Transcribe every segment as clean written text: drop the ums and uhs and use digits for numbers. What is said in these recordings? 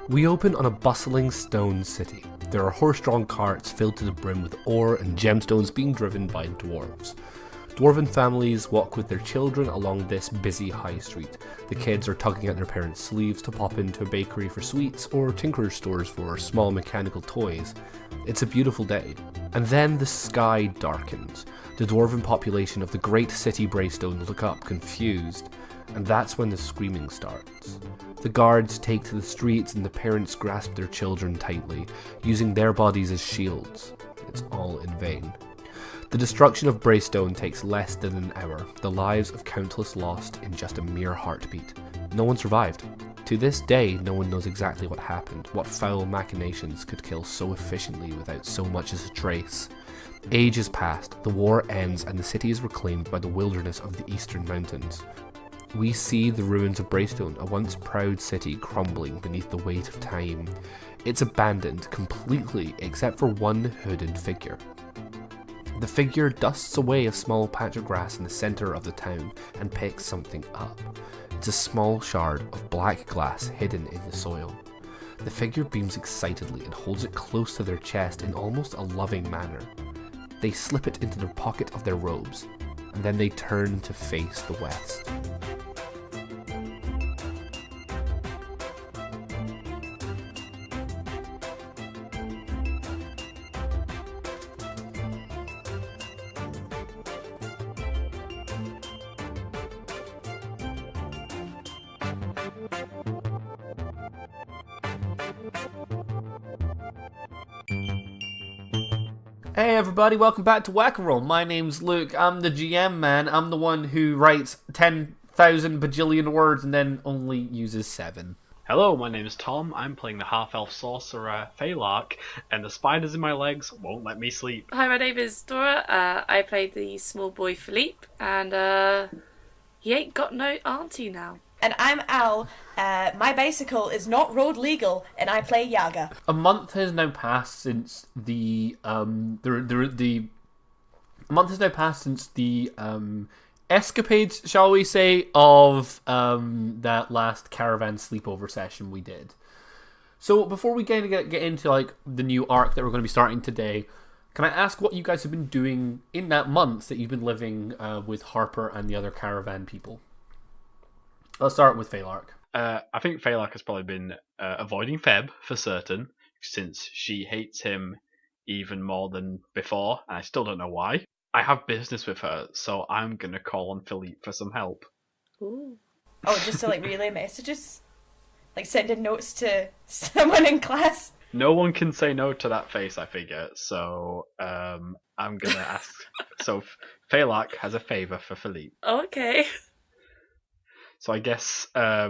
We open on a bustling stone city. There are horse-drawn carts filled to the brim with ore and gemstones being driven by dwarves. Dwarven families walk with their children along this busy high street. The kids are tugging at their parents' sleeves to pop into a bakery for sweets or tinker's stores for small mechanical toys. It's a beautiful day. And then the sky darkens. The dwarven population of the great city Braystone look up, confused. And that's when the screaming starts. The guards take to the streets and the parents grasp their children tightly, using their bodies as shields. It's all in vain. The destruction of Braystone takes less than an hour, the lives of countless lost in just a mere heartbeat. No one survived. To this day, no one knows exactly what happened, what foul machinations could kill so efficiently without so much as a trace. Ages passed, the war ends, and the city is reclaimed by the wilderness of the eastern mountains. We see the ruins of Braystone, a once proud city crumbling beneath the weight of time. It's abandoned completely except for one hooded figure. The figure dusts away a small patch of grass in the centre of the town and picks something up. It's a small shard of black glass hidden in the soil. The figure beams excitedly and holds it close to their chest in almost a loving manner. They slip it into the pocket of their robes, and then they turn to face the west. Hey everybody, welcome back to Whack-A-Roll. My name's Luke, I'm the GM man. I'm the one who writes 10,000 bajillion words and then only uses 7. Hello, my name is Tom. I'm playing the half-elf sorcerer Phalark, and the spiders in my legs won't let me sleep. Hi, my name is Dora. I play the small boy Philippe, and he ain't got no auntie now. And I'm Al. My bicycle is not road legal, and I play Yaga. A month has now passed since the escapades, shall we say, of that last caravan sleepover session we did. So before we get into like the new arc that we're going to be starting today, can I ask what you guys have been doing in that month that you've been living with Harper and the other caravan people? Let's start with Phalark. I think Phalark has probably been avoiding Theb for certain, since she hates him even more than before, and I still don't know why. I have business with her, so I'm going to call on Philippe for some help. Ooh. Oh, just to like relay messages? Like sending notes to someone in class? No one can say no to that face, I figure, so I'm going to ask. So Phalark has a favour for Philippe. Okay. So I guess, I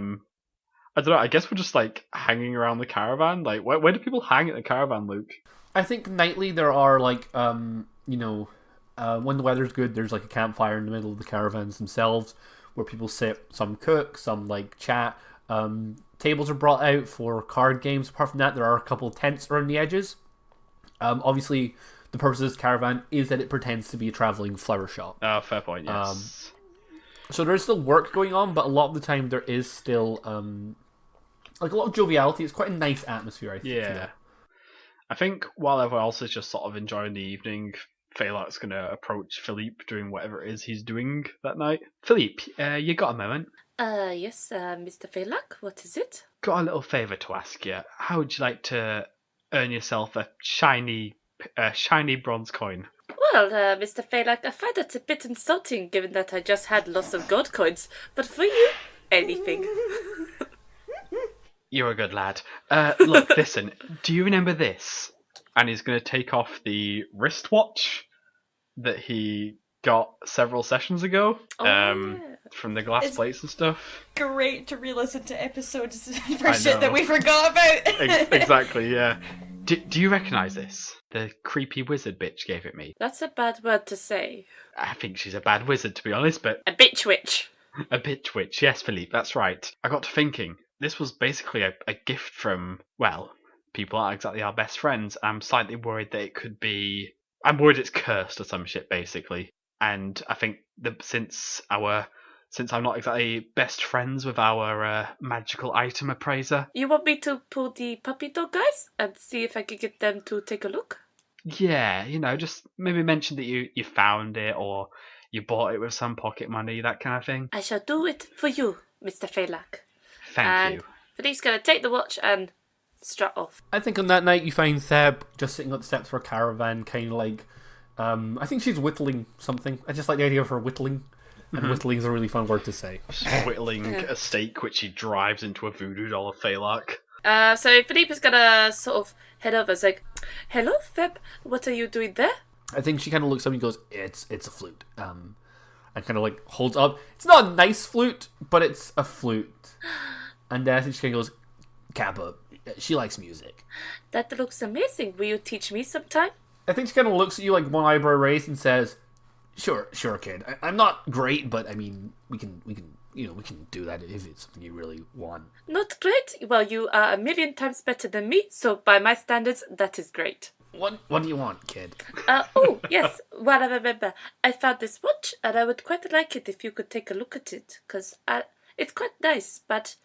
don't know, I guess we're just like hanging around the caravan. Like, where do people hang at the caravan, Luke? I think nightly there are like, when the weather's good, there's like a campfire in the middle of the caravans themselves where people sit, some cook, some like chat. Tables are brought out for card games. Apart from that, there are a couple of tents around the edges. Obviously, the purpose of this caravan is that it pretends to be a travelling flower shop. Oh, fair point, yes. So there's still work going on, but a lot of the time there is still like a lot of joviality. It's quite a nice atmosphere, I think. Yeah. I think while everyone else is just sort of enjoying the evening, Phalark's going to approach Philippe doing whatever it is he's doing that night. Philippe, you got a moment? Yes, Mr. Phalark, what is it? Got a little favour to ask you. How would you like to earn yourself a shiny bronze coin? Well, Mr. Phalark, I find that a bit insulting given that I just had lots of gold coins, but for you, anything. You're a good lad. Look, listen, do you remember this? And he's going to take off the wristwatch that he got several sessions ago from the glass plates and stuff. Great to re-listen to episodes for shit that we forgot about. Exactly, yeah. Do you recognise this? The creepy wizard bitch gave it me. That's a bad word to say. I think she's a bad wizard, to be honest, but... A bitch witch. A bitch witch, yes, Philippe, that's right. I got to thinking, this was basically a gift from, well, people aren't exactly our best friends. I'm slightly worried that it could be... I'm worried it's cursed or some shit, basically. And I think since our since I'm not exactly best friends with our magical item appraiser. You want me to pull the puppy dog guys and see if I can get them to take a look? Yeah, just maybe mention that you found it or you bought it with some pocket money, that kind of thing. I shall do it for you, Mr. Phelan. Thank you. Philippe's going to take the watch and strut off. I think on that night you find Theb just sitting on the steps of her caravan, kind of like, I think she's whittling something. I just like the idea of her whittling. And whittling is a really fun word to say. Whittling a steak which he drives into a voodoo doll of Phelark. So Philippe is going to sort of head over. It's like, hello, Theb, what are you doing there? I think she kind of looks up and goes, it's a flute. And kind of like holds up. It's not a nice flute, but it's a flute. And I think she kind of goes, Kappa, she likes music. That looks amazing. Will you teach me sometime? I think she kind of looks at you like one eyebrow raised and says, Sure, kid. I'm not great, but I mean, we can do that if it's something you really want. Not great? Well, you are 1,000,000 times better than me, so by my standards, that is great. What do you want, kid? Oh, yes. Well, I remember. I found this watch, and I would quite like it if you could take a look at it, because it's quite nice, but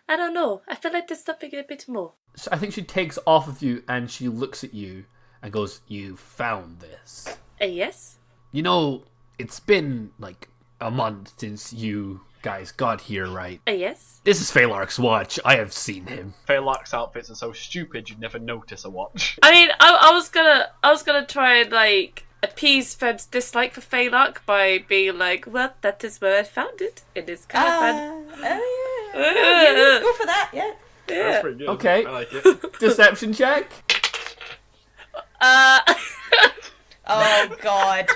I don't know. I feel like there's something a bit more. So I think she takes off of you, and she looks at you and goes, You found this. Yes? You know, it's been like a month since you guys got here, right? Yes? This is Phelark's watch. I have seen him. Phelark's outfits are so stupid you'd never notice a watch. I mean, I was gonna try and, like, appease Feb's dislike for Phelark by being like, well, that is where I found it. It is kind of fun. Yeah, go for that, yeah. That's pretty good. Okay. I like it. Deception check. Oh, God.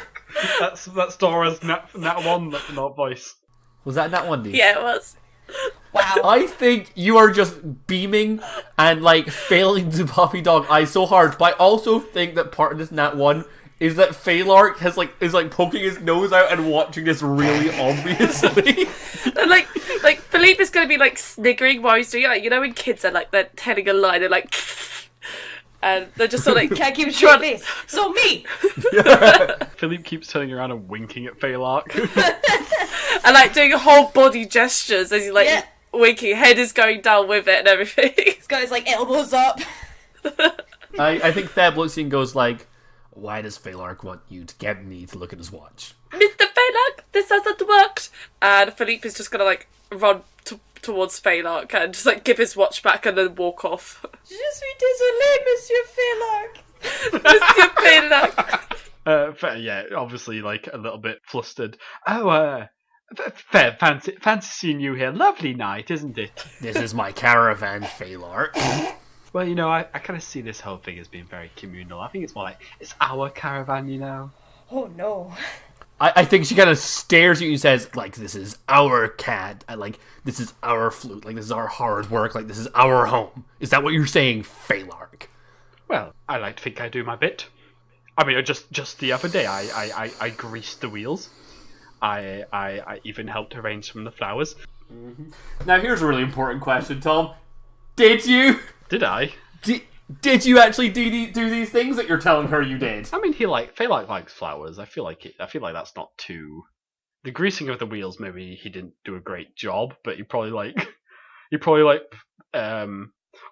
That's Dora's nat one, not voice. Was that one, D? Yeah, it was. Wow. I think you are just beaming and like failing to puppy dog eyes so hard, but I also think that part of this nat one is that Phelark is poking his nose out and watching this really obviously. And like Philippe is gonna be like sniggering while he's doing it, like, you know when kids are like they're telling a lie, they're like and they're just sort of like Can't keep a straight face. So me! Philippe keeps turning around and winking at Phelark. and like doing whole body gestures as he's like Yeah. winking, head is going down with it and everything. He's got his, like, elbows up. I think Theb looks at you and goes like, why does Phelark want you to get me to look at his watch? Mr. Phelark, this hasn't worked. And Philippe is just gonna like run towards Phelark and just like give his watch back and then walk off. Je suis désolé, Monsieur Phelark. Mr. Phelark. Yeah, obviously, like, a little bit flustered. Oh, Theb, fancy seeing you here. Lovely night, isn't it? This is my caravan, Phelark. Well, I kind of see this whole thing as being very communal. I think it's more like, it's our caravan, Oh, no. I think she kind of stares at you and says, like, this is our cat, and, like, this is our flute, like, this is our hard work, like, this is our home. Is that what you're saying, Phelark? Well, I like to think I do my bit. I mean, just the other day, I greased the wheels. I even helped arrange some of the flowers. Now, here's a really important question, Tom. Did you? Did I? Did you actually do these things that you're telling her you did? I mean, Phelark likes flowers. I feel like that's not too. The greasing of the wheels, maybe he didn't do a great job, but he probably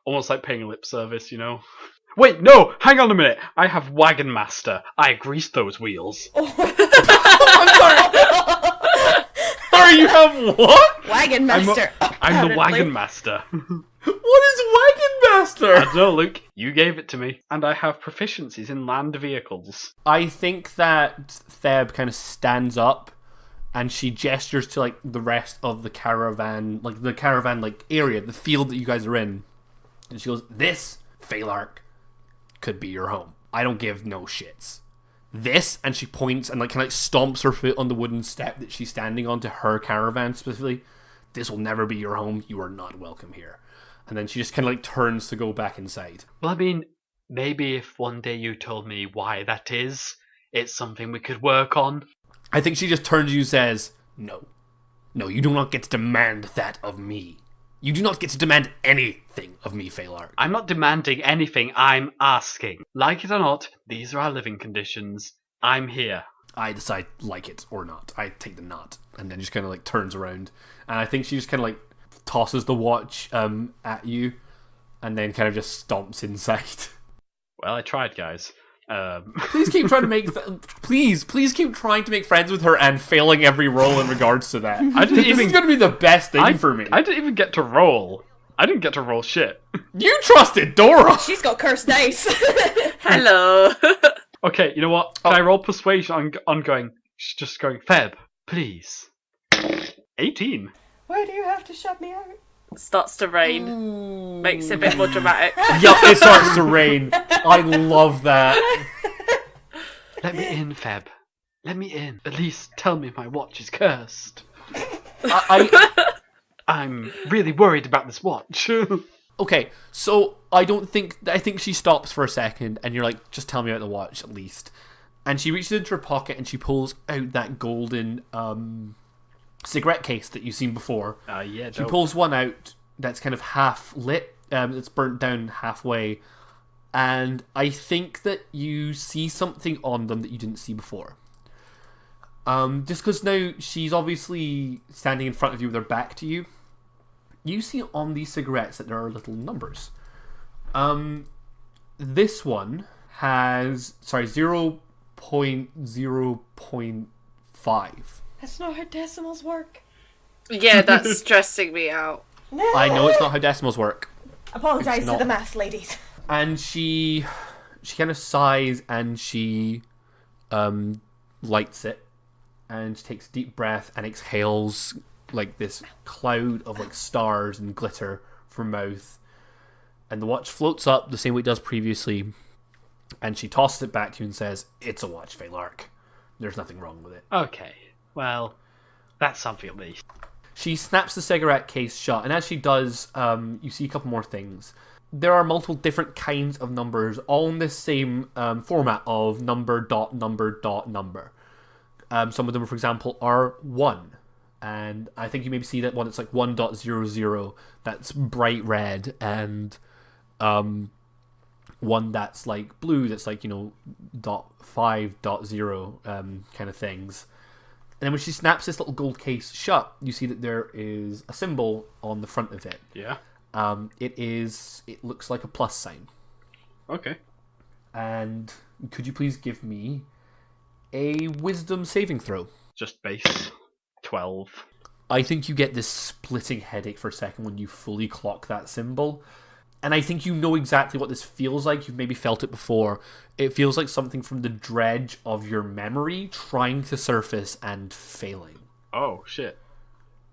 almost like paying lip service, Wait, no! Hang on a minute! I have Wagon Master. I greased those wheels. Sorry, you have what? Wagon Master. I'm the Wagon Master. What is Wagon Master? I don't know, Luke. You gave it to me. And I have proficiencies in land vehicles. I think that Theb kind of stands up and she gestures to like the rest of the caravan, area, the field that you guys are in. And she goes, this, Phelark, could be your home. I don't give no shits. This, and she points and like kind of stomps her foot on the wooden step that she's standing on to her caravan specifically. This will never be your home. You are not welcome here. And then she just kind of like turns to go back inside. Well, I mean, maybe if one day you told me why that is, it's something we could work on. I think she just turns to you and says, No, you do not get to demand that of me. You do not get to demand anything of me, Phelark. I'm not demanding anything, I'm asking. Like it or not, these are our living conditions. I'm here. I decide like it or not. I take the nut, and then just kind of like turns around, and I think she just kind of like tosses the watch at you, and then kind of just stomps inside. Well, I tried, guys. Please keep trying to make please keep trying to make friends with her and failing every roll in regards to that. This is going to be the best thing for me. I didn't even get to roll. I didn't get to roll shit. You trusted Dora. She's got cursed dice. Hello. Okay, you know what? Can I roll persuasion on going? Just going. Theb, please. 18. Why do you have to shut me out? Starts to rain. Makes it a bit more dramatic. Yup, it starts to rain. I love that. Let me in, Theb. Let me in. At least tell me my watch is cursed. I'm really worried about this watch. Okay, so I think she stops for a second, and you're like, just tell me about the watch at least. And she reaches into her pocket and she pulls out that golden cigarette case that you've seen before. Yeah. She pulls one out that's kind of half lit, it's burnt down halfway, and I think that you see something on them that you didn't see before. Just because now she's obviously standing in front of you with her back to you, you see on these cigarettes that there are little numbers. This one has 0.0.5. That's not how decimals work. Yeah, that's stressing me out. No. I know it's not how decimals work. Apologise It's to not. the maths ladies. And she kind of sighs and she lights it and takes a deep breath and exhales like this cloud of like stars and glitter from mouth. And the watch floats up the same way it does previously, and she tosses it back to you and says, "It's a watch, Phalark. There's nothing wrong with it." Okay, well, that's something at least. She snaps the cigarette case shut, and as she does, you see a couple more things. There are multiple different kinds of numbers, all in this same format of number, dot, number, dot, number. Some of them, for example, are 1. And I think you maybe see that one that's like 1.00, that's bright red, and one that's like blue, that's like, .5.0 kind of things. And then when she snaps this little gold case shut, you see that there is a symbol on the front of it. Yeah. It looks like a plus sign. Okay. And could you please give me a wisdom saving throw? Just base 12. I think you get this splitting headache for a second when you fully clock that symbol. And I think you know exactly what this feels like. You've maybe felt it before. It feels like something from the dredge of your memory trying to surface and failing. Oh, shit.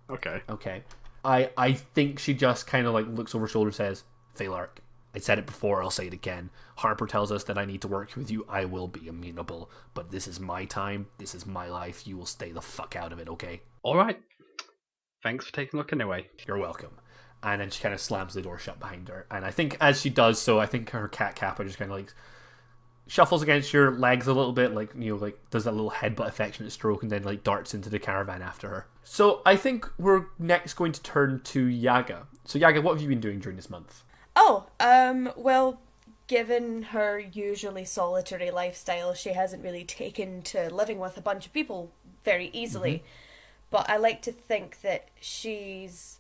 Okay. Okay. I think she just kind of like looks over her shoulder and says, "Phalark, I said it before, I'll say it again. Harper tells us that I need to work with you. I will be amenable. But this is my time. This is my life. You will stay the fuck out of it, okay?" Alright. Thanks for taking a look anyway. "You're welcome." And then she kind of slams the door shut behind her. And I think as she does so, I think her cat Kappa just kind of like shuffles against your legs a little bit, like, like does that little headbutt affectionate stroke, and then like darts into the caravan after her. So I think we're next going to turn to Yaga. So Yaga, what have you been doing during this month? Well, given her usually solitary lifestyle, she hasn't really taken to living with a bunch of people very easily. Mm-hmm. But I like to think that she's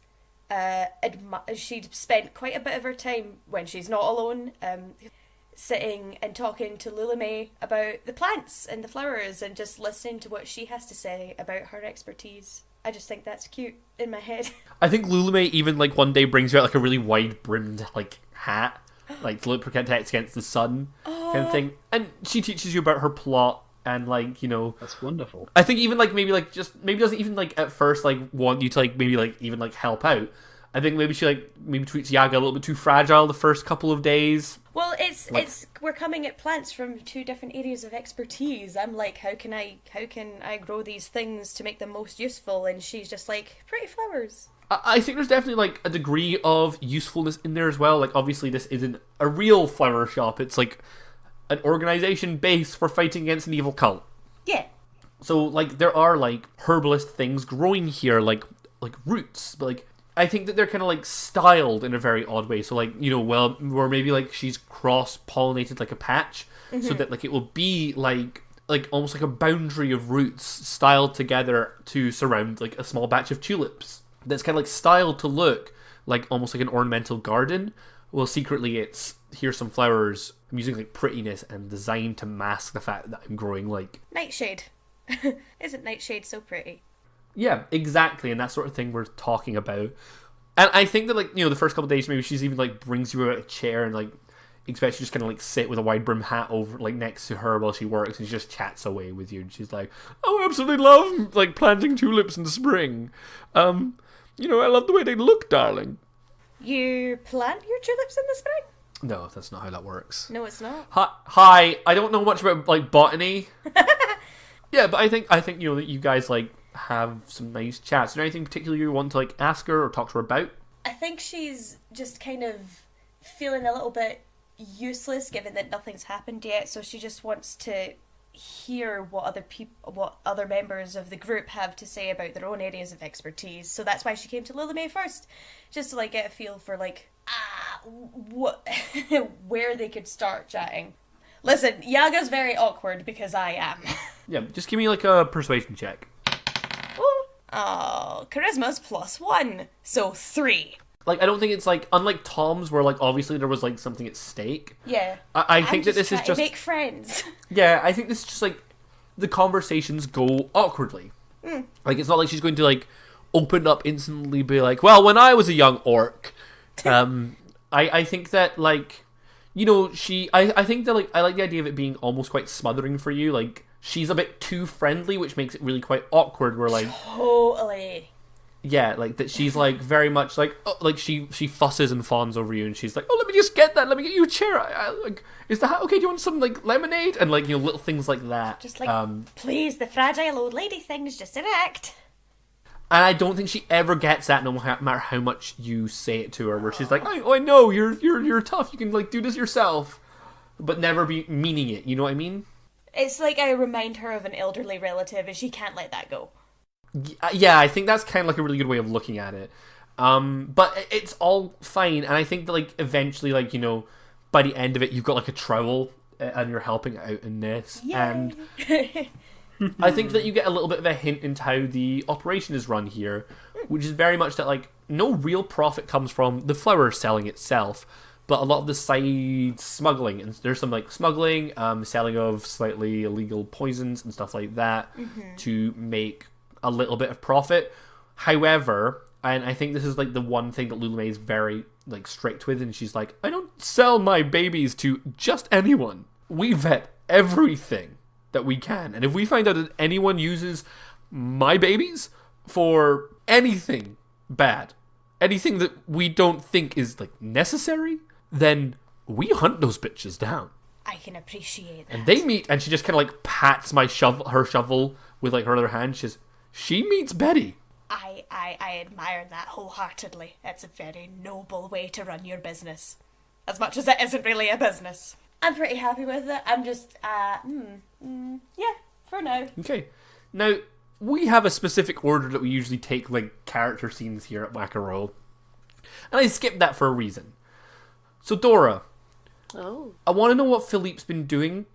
she'd spent quite a bit of her time when she's not alone, sitting and talking to Lulame about the plants and the flowers and just listening to what she has to say about her expertise. I just think that's cute in my head. I think Lulame even like one day brings you out like a really wide brimmed like hat, like to protect against the sun kind of thing, and she teaches you about her plot. And like, That's wonderful. I think even like maybe doesn't even like at first like want you to like maybe like even like help out. I think maybe she like maybe treats Yaga a little bit too fragile the first couple of days. Well, it's we're coming at plants from two different areas of expertise. I'm like, how can I grow these things to make them most useful? And she's just like, pretty flowers. I think there's definitely like a degree of usefulness in there as well. Like obviously this isn't a real flower shop. It's like an organization base for fighting against an evil cult. Yeah. So like there are like herbalist things growing here, like roots, but like I think that they're kind of like styled in a very odd way. So like where maybe like she's cross pollinated like a patch, so that like it will be like like almost like a boundary of roots styled together to surround like a small batch of tulips. That's kind of like styled to look like almost like an ornamental garden. Well, secretly it's, here's some flowers. I'm using like prettiness and design to mask the fact that I'm growing like... Nightshade. Isn't Nightshade so pretty? Yeah, exactly. And that sort of thing we're talking about. And I think that, like, you know, the first couple of days, maybe she's even, like, brings you out a chair and, like, expects you just kind of, like, sit with a wide brim hat over, like, next to her while she works, and she just chats away with you. And she's like, oh, I absolutely love, like, planting tulips in the spring. You know, I love the way they look, darling. You plant your tulips in the spring? No, that's not how that works. No, it's not. Hi, I don't know much about, like, botany. Yeah, but I think, you know, that you guys, like, have some nice chats. Is there anything particular you want to like ask her or talk to her about? I think she's just kind of feeling a little bit useless given that nothing's happened yet, so she just wants to hear what other members of the group have to say about their own areas of expertise. So that's why she came to Lily May first, just to like get a feel for like what where they could start chatting. Listen, Yaga's very awkward because I am. Yeah, just give me like a persuasion check. Oh, charisma's +1, so 3. Like, I don't think it's like, unlike Tom's where like obviously there was like something at stake. Yeah. I think that this is just... to make friends. Yeah, I think this is just like, the conversations go awkwardly. Like, it's not like she's going to like open up instantly, be like, well, when I was a young orc, I think that like, you know, I think that like, I like the idea of it being almost quite smothering for you, like, she's a bit too friendly, which makes it really quite awkward. Where like totally, yeah, like that she's like very much like she fusses and fawns over you, and she's like, oh, let me just get that. Let me get you a chair. Like, is that okay? Do you want some like lemonade and like, you know, little things like that? Just like please, the fragile old lady things, just enact. And I don't think she ever gets that, no matter how much you say it to her. Where she's like, oh, I know you're tough. You can like do this yourself, but never be meaning it. You know what I mean? It's like I remind her of an elderly relative, and she can't let that go. Yeah, I think that's kind of like a really good way of looking at it. But it's all fine, and I think that like eventually, like, you know, by the end of it, you've got like a trowel, and you're helping out in this. Yay. And I think that you get a little bit of a hint into how the operation is run here, which is very much that like no real profit comes from the flower selling itself. But a lot of the side smuggling, and there's some like smuggling, selling of slightly illegal poisons and stuff like that to make a little bit of profit. However, and I think this is like the one thing that Lula May is very like strict with, and she's like, I don't sell my babies to just anyone. We vet everything that we can, and if we find out that anyone uses my babies for anything bad, anything that we don't think is like necessary, then we hunt those bitches down. I can appreciate that. And they meet, and she just kind of like pats her shovel with like her other hand. She meets Betty. I admire that wholeheartedly. It's a very noble way to run your business. As much as it isn't really a business. I'm pretty happy with it. I'm just, yeah, for now. Okay. Now, we have a specific order that we usually take like character scenes here at Whack a Roll. And I skipped that for a reason. So, Dora. Oh. I want to know what Philippe's been doing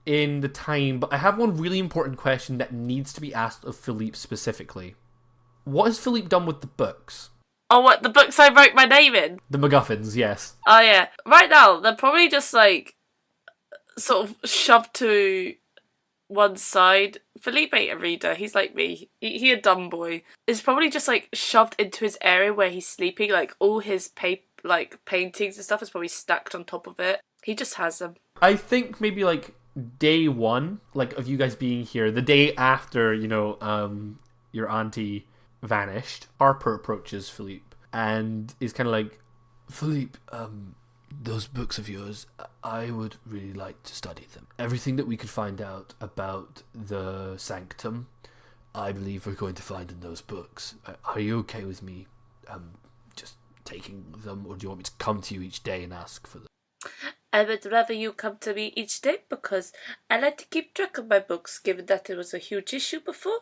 in the time, but I have one really important question that needs to be asked of Philippe specifically. What has Philippe done with the books? Oh, what, the books I wrote my name in? The MacGuffins, yes. Oh, yeah. Right now, they're probably just, like, sort of shoved to one side. Philippe ain't a reader. He's like me. He a dumb boy. It's probably just, like, shoved into his area where he's sleeping. Like, all his paintings and stuff is probably stacked on top of it. He just has them. I think maybe, like, day one, like, of you guys being here, the day after, you know, your auntie vanished, Harper approaches Philippe and is kind of like, Philippe, those books of yours, I would really like to study them. Everything that we could find out about the sanctum, I believe we're going to find in those books. Are you okay with me just taking them, or do you want me to come to you each day and ask for them? I would rather you come to me each day because I like to keep track of my books, given that it was a huge issue before.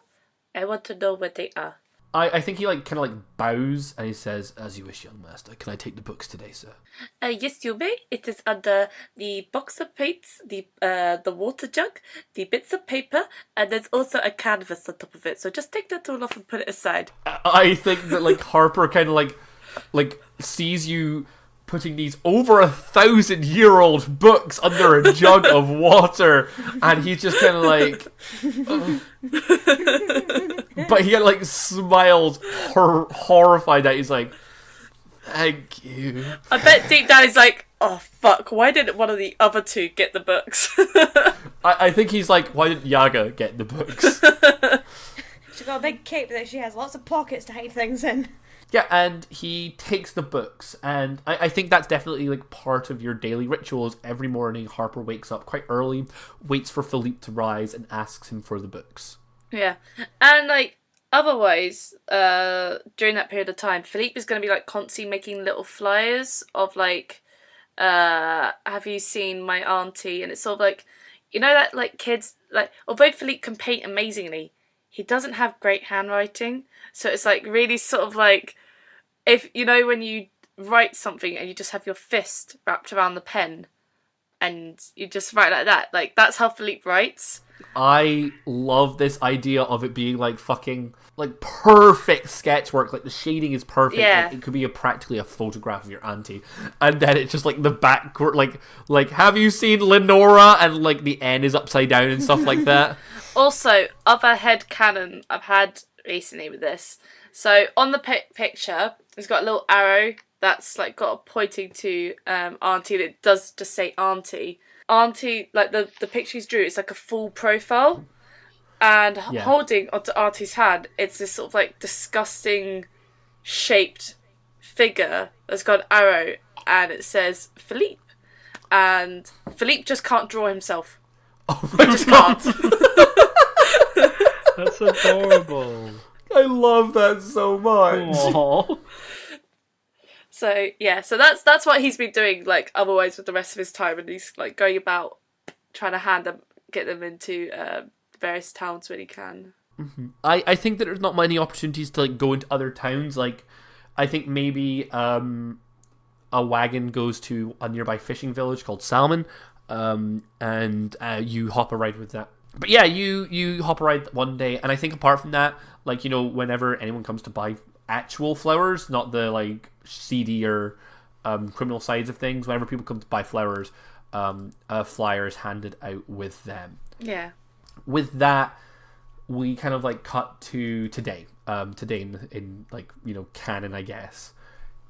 I want to know where they are. I think he like kind of like bows and he says, "As you wish, young master. Can I take the books today, sir?" Yes, you may. It is under the box of paints, the water jug, the bits of paper, and there's also a canvas on top of it. So just take that all off and put it aside. I think that like Harper kind of like sees you putting these over 1,000-year-old books under a jug of water, and he's just kind of like, but he like smiles horrified that he's like, "Thank you." I bet deep down he's like, oh fuck, why didn't one of the other two get the books? I think he's like, why didn't Yaga get the books? She's got a big cape that she has lots of pockets to hide things in. Yeah, and he takes the books, and I think that's definitely like part of your daily rituals. Every morning, Harper wakes up quite early, waits for Philippe to rise, and asks him for the books. Yeah, and like otherwise, during that period of time, Philippe is going to be like constantly making little flyers of like, have you seen my auntie? And it's sort of like, you know that like kids, like although Philippe can paint amazingly, he doesn't have great handwriting, so it's like really sort of like, if you know when you write something and you just have your fist wrapped around the pen and you just write like that, like that's how Philippe writes. I love this idea of it being like fucking like perfect sketch work. Like the shading is perfect. Yeah. Like, it could be practically a photograph of your auntie, and then it's just like the backcourt, like have you seen Lenora? And like the N is upside down and stuff like that. Also, other headcanon I've had recently with this. So on the picture, it's got a little arrow that's like got a pointing to auntie. That does just say auntie. Auntie, like the picture he's drew, it's like a full profile, and holding onto auntie's hand, it's this sort of like disgusting shaped figure that's got an arrow, and it says Philippe, and Philippe just can't draw himself. Oh my Just God. can't. That's adorable. I love that so much. Aww. So yeah, so that's what he's been doing like otherwise with the rest of his time, and he's like going about trying to get them into various towns when he can. Mm-hmm. I think that there's not many opportunities to like go into other towns. Like I think maybe a wagon goes to a nearby fishing village called Salmon, and you hop a ride with that. But yeah, you hop a ride one day, and I think apart from that, like, you know, whenever anyone comes to buy actual flowers, not the like seedy or criminal sides of things, whenever people come to buy flowers, a flyer is handed out with them. Yeah. With that, we kind of like cut to today. Today in like, you know, canon, I guess.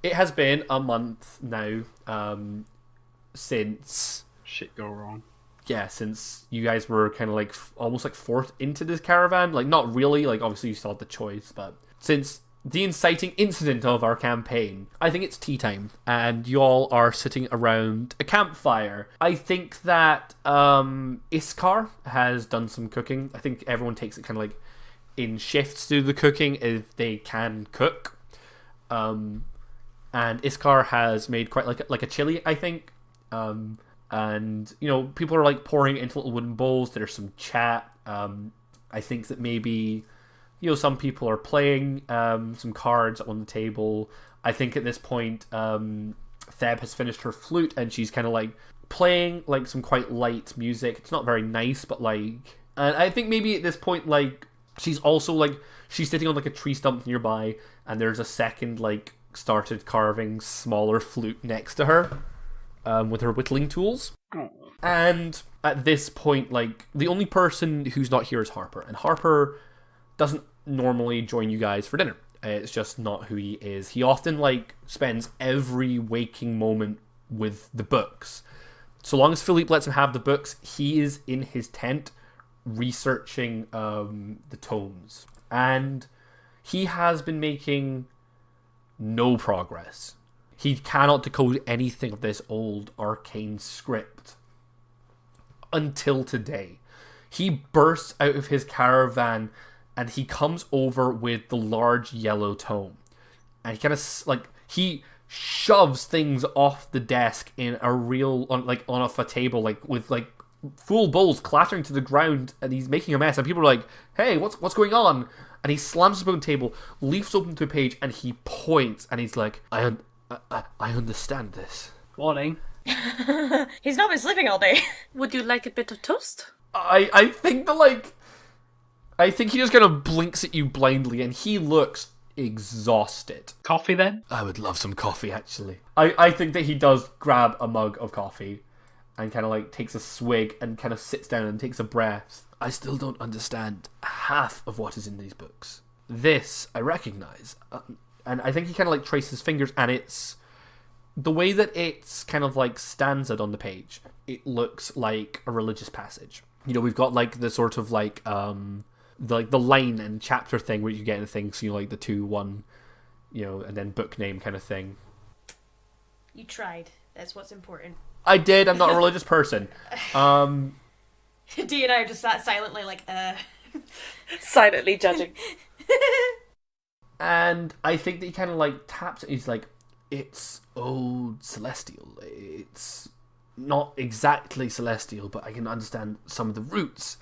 It has been a month now since Shit go wrong. Yeah, since you guys were kind of like almost like forced into this caravan. Like, not really, like obviously you still had the choice, but since the inciting incident of our campaign, I think it's tea time, and y'all are sitting around a campfire. I think that Iskar has done some cooking. I think everyone takes it kind of like in shifts to do the cooking if they can cook. And Iskar has made quite like a chili, I think. And, you know, people are like pouring it into little wooden bowls. There's some chat. I think that maybe, you know, some people are playing some cards on the table. I think at this point, Theb has finished her flute and she's kind of like playing like some quite light music. It's not very nice, but like, and I think maybe at this point, like, she's also like, she's sitting on like a tree stump nearby, and there's a second like started carving smaller flute next to her. With her whittling tools. Oh. And at this point, like, the only person who's not here is Harper. And Harper doesn't normally join you guys for dinner. It's just not who he is. He often, like, spends every waking moment with the books. So long as Philippe lets him have the books, he is in his tent researching the tomes. And he has been making no progress. He cannot decode anything of this old arcane script until today. He bursts out of his caravan and he comes over with the large yellow tome. And he kind of like, he shoves things off the desk in a real, on off a table, like with like full bowls clattering to the ground, and he's making a mess. And people are like, "Hey, what's going on?" And he slams the book on the table, leaps open to a page, and he points, and he's like, I understand this. Warning. He's not been sleeping all day. Would you like a bit of toast? I think I think he just kind of blinks at you blindly, and he looks exhausted. Coffee then? I would love some coffee, actually. I think that he does grab a mug of coffee and kind of like takes a swig and kind of sits down and takes a breath. I still don't understand half of what is in these books. This I recognize. And I think he kind of like traces his fingers, and it's the way that it's kind of like stanza'd on the page. It looks like a religious passage. You know, we've got like the sort of like the line and chapter thing where you get in things, you know, like the 2-1, you know, and then book name kind of thing. You tried. That's what's important. I did. I'm not a religious person. Dee and I are just sat silently like, Silently judging. And I think that he kind of like taps it. He's like, it's old celestial. It's not exactly celestial, but I can understand some of the roots.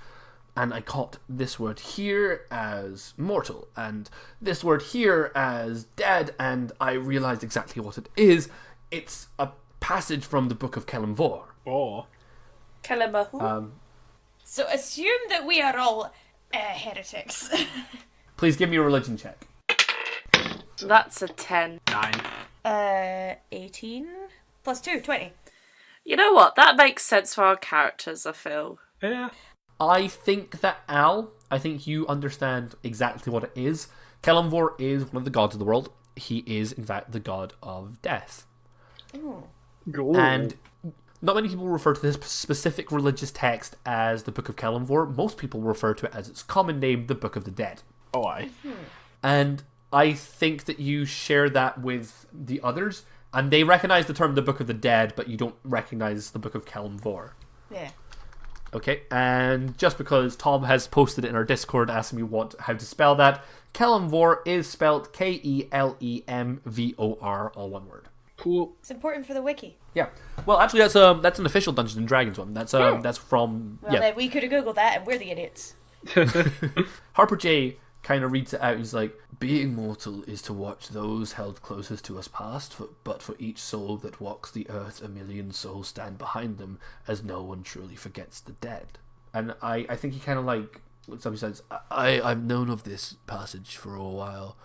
And I caught this word here as mortal, and this word here as dead, and I realized exactly what it is. It's a passage from the Book of Kelemvor. Oh. Kalamahu. so assume that we are all heretics. Please give me a religion check. That's a 10. 9. 18 plus 2, 20. You know what? That makes sense for our characters, I feel. Yeah. I think that I think you understand exactly what it is. Kelemvor is one of the gods of the world. He is, in fact, the god of death. Ooh. Go. And not many people refer to this specific religious text as the Book of Kelemvor. Most people refer to it as its common name, the Book of the Dead. Oh, aye. And I think that you share that with the others, and they recognize the term the Book of the Dead, but you don't recognize the Book of Kelemvor. Yeah. Okay, and just because Tom has posted it in our Discord asking me how to spell that, Kelemvor is spelled Kelemvor, all one word. Cool. It's important for the wiki. Yeah. Well, actually, that's an official Dungeons and Dragons one. That's from Well, then we could have googled that, and we're the idiots. Harper J kind of reads it out. He's like, being mortal is to watch those held closest to us past, but for each soul that walks the earth, a million souls stand behind them, as no one truly forgets the dead. And I think he kind of like looks up and says, I've known of this passage for a while.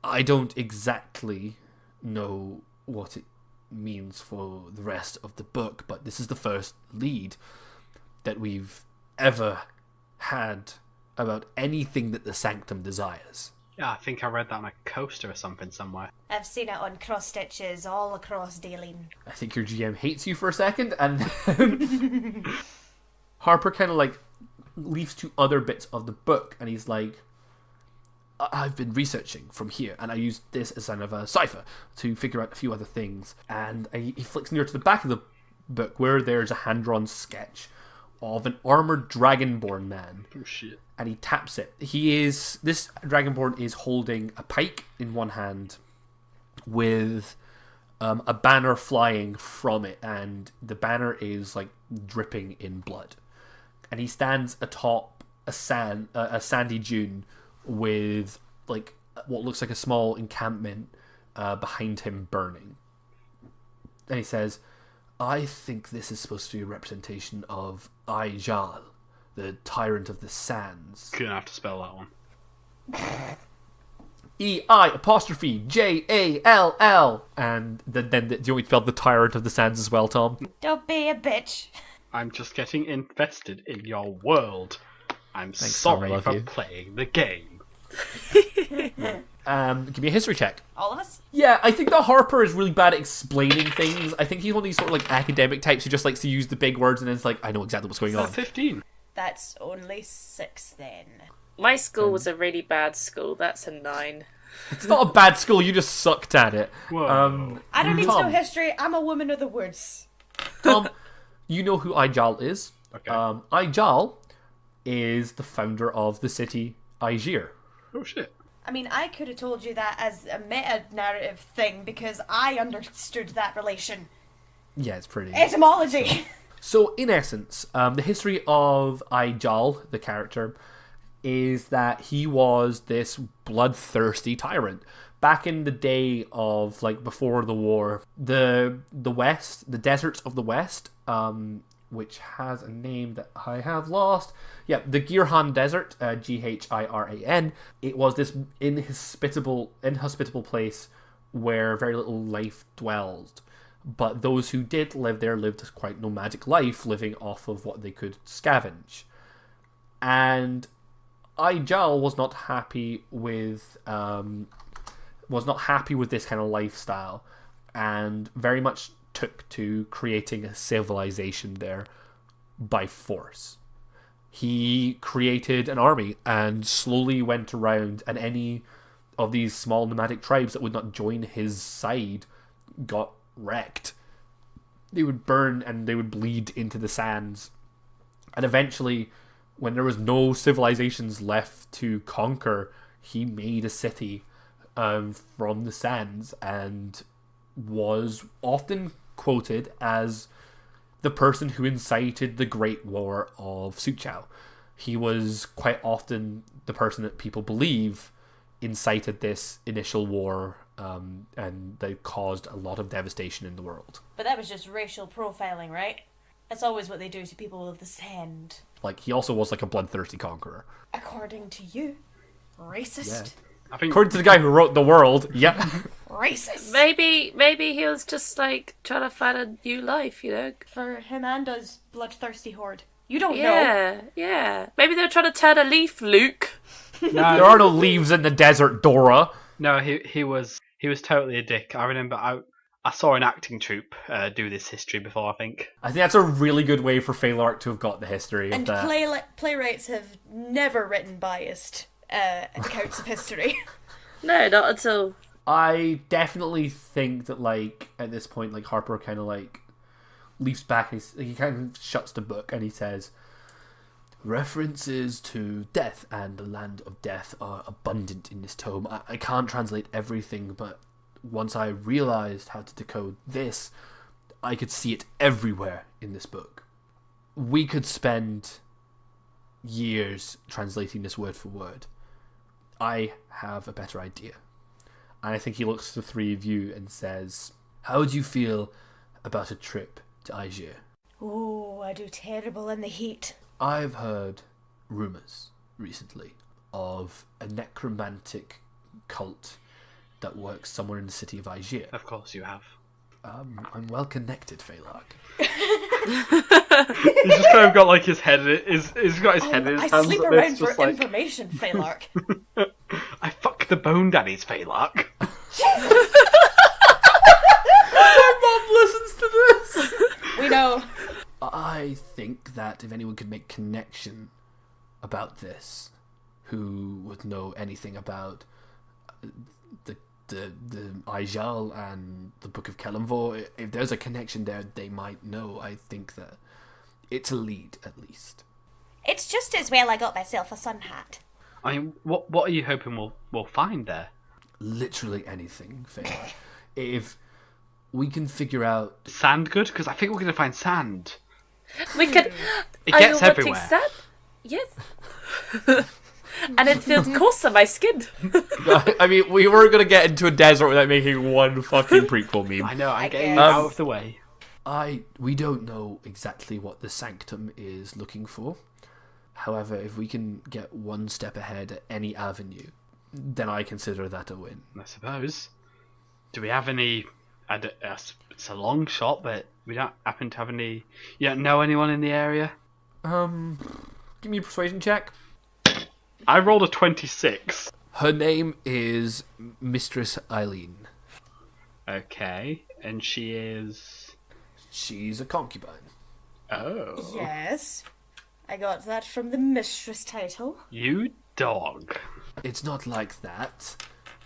I don't exactly know what it means for the rest of the book, but this is the first lead that we've ever had about anything that the Sanctum desires. Yeah, I think I read that on a coaster or something somewhere. I've seen it on cross stitches all across dealing. I think your GM hates you for a second, and then Harper kind of like leaves to other bits of the book, and he's like, I've been researching from here, and I used this as kind of a cipher to figure out a few other things. And he flicks near to the back of the book where there's a hand-drawn sketch of an armored dragonborn man. Oh shit. And he taps it. This dragonborn is holding a pike in one hand with a banner flying from it, and the banner is like dripping in blood. And he stands atop a sandy dune with like what looks like a small encampment behind him burning. And he says, I think this is supposed to be a representation of Aijal, the tyrant of the sands. Gonna have to spell that one. EI''JALL. And then do you want me to spell the tyrant of the sands as well, Tom? Don't be a bitch. I'm just getting invested in your world. I'm Thanks, Tom, I sorry love for you. playing the game. Give me a history check. All of us? Yeah, I think that Harper is really bad at explaining things. I think he's one of these sort of like academic types who just likes to use the big words and then it's like, I know exactly what's going on. 15. That's only 6 then. My school was a really bad school. That's a 9. It's not a bad school, you just sucked at it. Whoa. I don't need to know Tom. history. I'm a woman of the woods. Tom, you know who Aijal is. Okay. Aijal is the founder of the city Aegir. Oh shit. I mean, I could have told you that as a meta-narrative thing because I understood that relation. Yeah, it's pretty. Etymology! So, in essence, the history of Aijal, the character, is that he was this bloodthirsty tyrant. Back in the day of, like, before the war, the West, the deserts of the West, which has a name that I have lost. Yeah, the Girhan Desert, Ghiran. It was this inhospitable place where very little life dwelled. But those who did live there lived a quite nomadic life, living off of what they could scavenge. And Ijal was not happy with this kind of lifestyle, and very much took to creating a civilization there by force. He created an army and slowly went around, and any of these small nomadic tribes that would not join his side got wrecked. They would burn and they would bleed into the sands. And eventually, when there was no civilizations left to conquer, he made a city from the sands, and was often quoted as the person who incited the Great War of Suchao. He was quite often the person that people believe incited this initial war, and they caused a lot of devastation in the world. But that was just racial profiling, right? That's always what they do to people of the sand. Like, he also was like a bloodthirsty conqueror. According to you. Racist. Yeah. I think According to the guy who wrote The World, yeah. Racist. Maybe he was just like trying to find a new life, you know? For Himanda's bloodthirsty horde. You don't know. Yeah. Maybe they were trying to turn a leaf, Luke. no, There are no leaves in the desert, Dora. no, he was totally a dick. I remember I saw an acting troupe do this history before, I think. I think that's a really good way for Phalark to have got the history And of that. playwrights have never written biased accounts of history. No, not at all. I definitely think that, like, at this point, like, Harper kind of, like, leaps back. He kind of shuts the book and he says, references to death and the land of death are abundant in this tome. I can't translate everything, but once I realized how to decode this, I could see it everywhere in this book. We could spend years translating this word for word. I have a better idea. And I think he looks to the three of you and says, how would you feel about a trip to Algiers? Oh, I do terrible in the heat. I've heard rumours recently of a necromantic cult that works somewhere in the city of Algiers. Of course you have. I'm well connected, Phalark. He's just kind of got like his head in he's got his head in his I hands. sleep and around it's for just like, information, Phalark. I fuck the bone daddies, Phalark. My mom listens to this! We know. I think that if anyone could make connection about this, who would know anything about the Ijal and the Book of Kelemvor, if there's a connection there, they might know. I think that it's a lead, at least. It's just as well I got myself a sun hat. I mean, what are you hoping we'll find there? Literally anything, Faye. If we can figure out... Sand good? Because I think we're going to find sand. We could. It Are gets you wanting everywhere. sand? Yes. And it feels coarse on my skin. I mean, we weren't going to get into a desert without making one fucking prequel meme. I know, I'm I getting guess. out of the way. We don't know exactly what the Sanctum is looking for. However, if we can get one step ahead at any avenue, then I consider that a win. I suppose. Do we have any... it's a long shot, but we don't happen to have any... You don't know anyone in the area? Give me a persuasion check. I rolled a 26. Her name is Mistress Eileen. Okay, and she is... She's a concubine. Oh. Yes. I got that from the mistress title. You dog. It's not like that.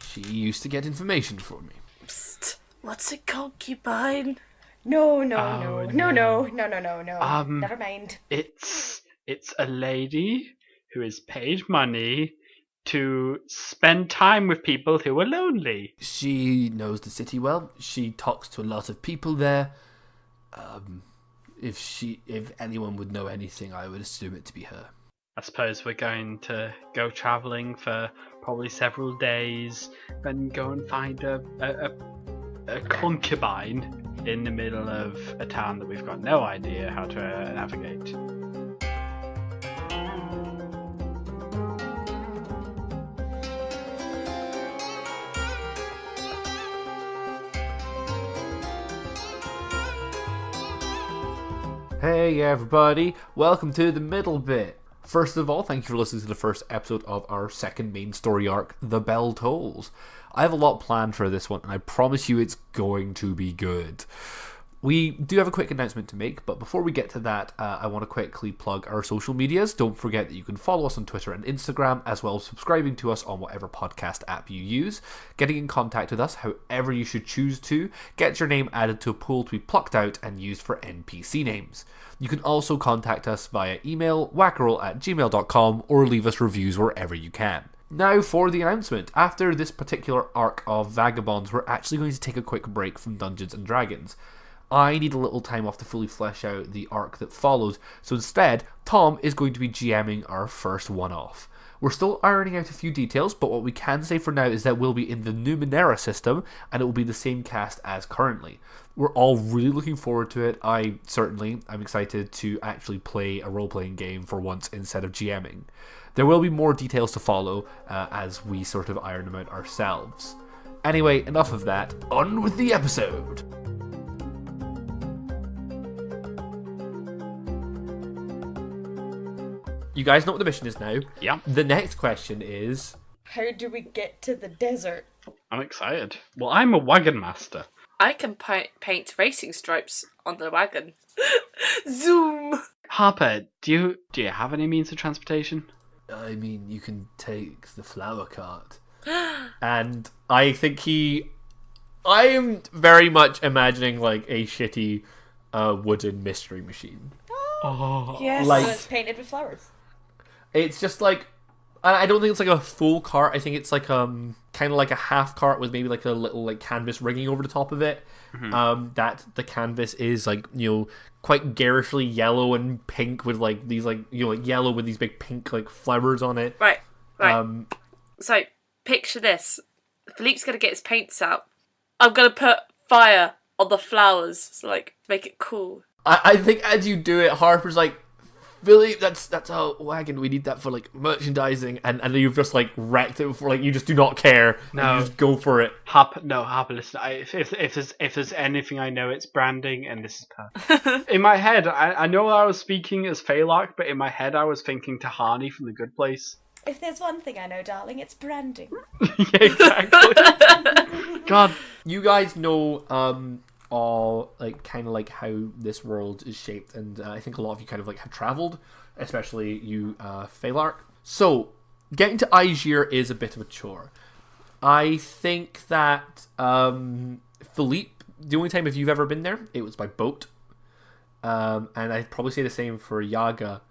She used to get information for me. Psst. What's a concubine? No. no. Never mind. It's a lady who is paid money to spend time with people who are lonely. She knows the city well. She talks to a lot of people there. If anyone would know anything, I would assume it to be her. I suppose we're going to go travelling for probably several days, then go and find a concubine in the middle of a town that we've got no idea how to navigate. Hey everybody, welcome to the middle bit. First of all, thank you for listening to the first episode of our second main story arc, The Bell Tolls. I have a lot planned for this one, and I promise you it's going to be good. We do have a quick announcement to make, but before we get to that, I want to quickly plug our social medias. Don't forget that you can follow us on Twitter and Instagram, as well as subscribing to us on whatever podcast app you use. Getting in contact with us, however you should choose to, get your name added to a pool to be plucked out and used for NPC names. You can also contact us via email, wackerel@gmail.com, or leave us reviews wherever you can. Now for the announcement. After this particular arc of Vagabonds, we're actually going to take a quick break from Dungeons & Dragons. I need a little time off to fully flesh out the arc that follows, so instead, Tom is going to be GMing our first one-off. We're still ironing out a few details, but what we can say for now is that we'll be in the Numenera system, and it will be the same cast as currently. We're all really looking forward to it. I'm excited to actually play a role-playing game for once instead of GMing. There will be more details to follow as we sort of iron them out ourselves. Anyway, enough of that. On with the episode! You guys know what the mission is now. Yeah. The next question is... How do we get to the desert? I'm excited. Well, I'm a wagon master. I can paint racing stripes on the wagon. Zoom! Harper, do you have any means of transportation? I mean, you can take the flower cart. And I think I am very much imagining like a shitty wooden mystery machine. Oh. Yes. Like- So it's painted with flowers. It's just like, I don't think it's like a full cart. I think it's like kind of like a half cart with maybe like a little like canvas rigging over the top of it. Mm-hmm. That the canvas is like, you know, quite garishly yellow and pink with like these like, you know, like yellow with these big pink like flowers on it. Right. So, picture this. Philippe's going to get his paints out. I'm going to put fire on the flowers, so like, make it cool. I think as you do it, Harper's like, Philippe, that's a wagon. We need that for like merchandising, and you've just like wrecked it before. Like you just do not care. No. You just go for it. Harper, listen. If there's anything I know, it's branding, and this is perfect. In my head, I know I was speaking as Phalark, but in my head, I was thinking Tahani from The Good Place. If there's one thing I know, darling, it's branding. Yeah, exactly. God, You guys know all like kind of like how this world is shaped, and I think a lot of you kind of like have traveled, especially you, Phalark. So getting to Aegir is a bit of a chore. I think that Philippe, the only time if you've ever been there, it was by boat, and I'd probably say the same for Yaga.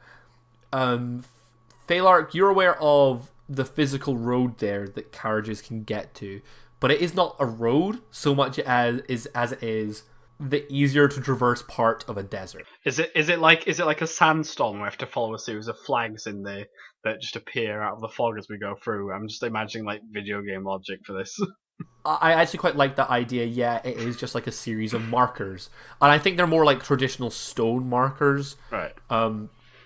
Phalark, you're aware of the physical road there that carriages can get to, but it is not a road so much as it is the easier to traverse part of a desert. is it like a sandstorm where we have to follow a series of flags in there that just appear out of the fog as we go through? I'm just imagining like video game logic for this. I actually quite like that idea. Yeah, it is just like a series of markers, and I think they're more like traditional stone markers, Right.